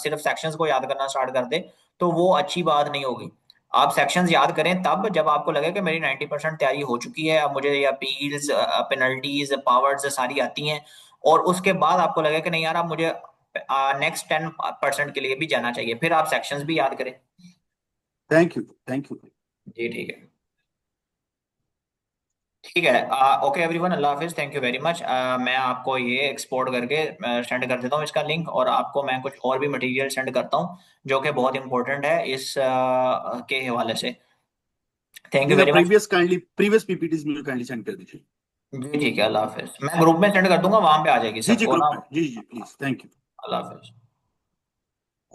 सिर्फ सेक्शंस को याद करना स्टार्ट कर दे, तो वो अच्छी बात नहीं होगी। आप सेक्शंस याद करें तब जब आपको लगे कि मेरी 90% तैयारी हो चुकी है, अब मुझे ये अपील्स, पेनल्टीज, पावर्स सारी आती हैं, और उसके बाद आपको लगे कि नहीं यार अब मुझे नेक्स्ट 10% के लिए भी जाना चाहिए, फिर आप सेक्शंस भी याद करें। Thank you, thank you. जी ठीक है, ठीक है। ओके एवरीवन, अल्लाह हाफिज, थैंक यू वेरी मच। मैं आपको ये एक्सपोर्ट करके सेंड कर देता हूँ इसका लिंक, और आपको मैं कुछ और भी मटेरियल सेंड करता हूँ जो कि बहुत इंपॉर्टेंट है इस के हवाले से। थैंक यू जी sir, very much. Previous PPTs में काइंडली सेंड कर दीजिए। जी ठीक है, अल्लाह हाफिज। मैं ग्रुप में सेंड कर दूंगा, वहां पे आ जाएगी जी जी, सबको ग्रुप ना। में, जी जी प्लीज, थैंक यू। अल्लाह हाफिज।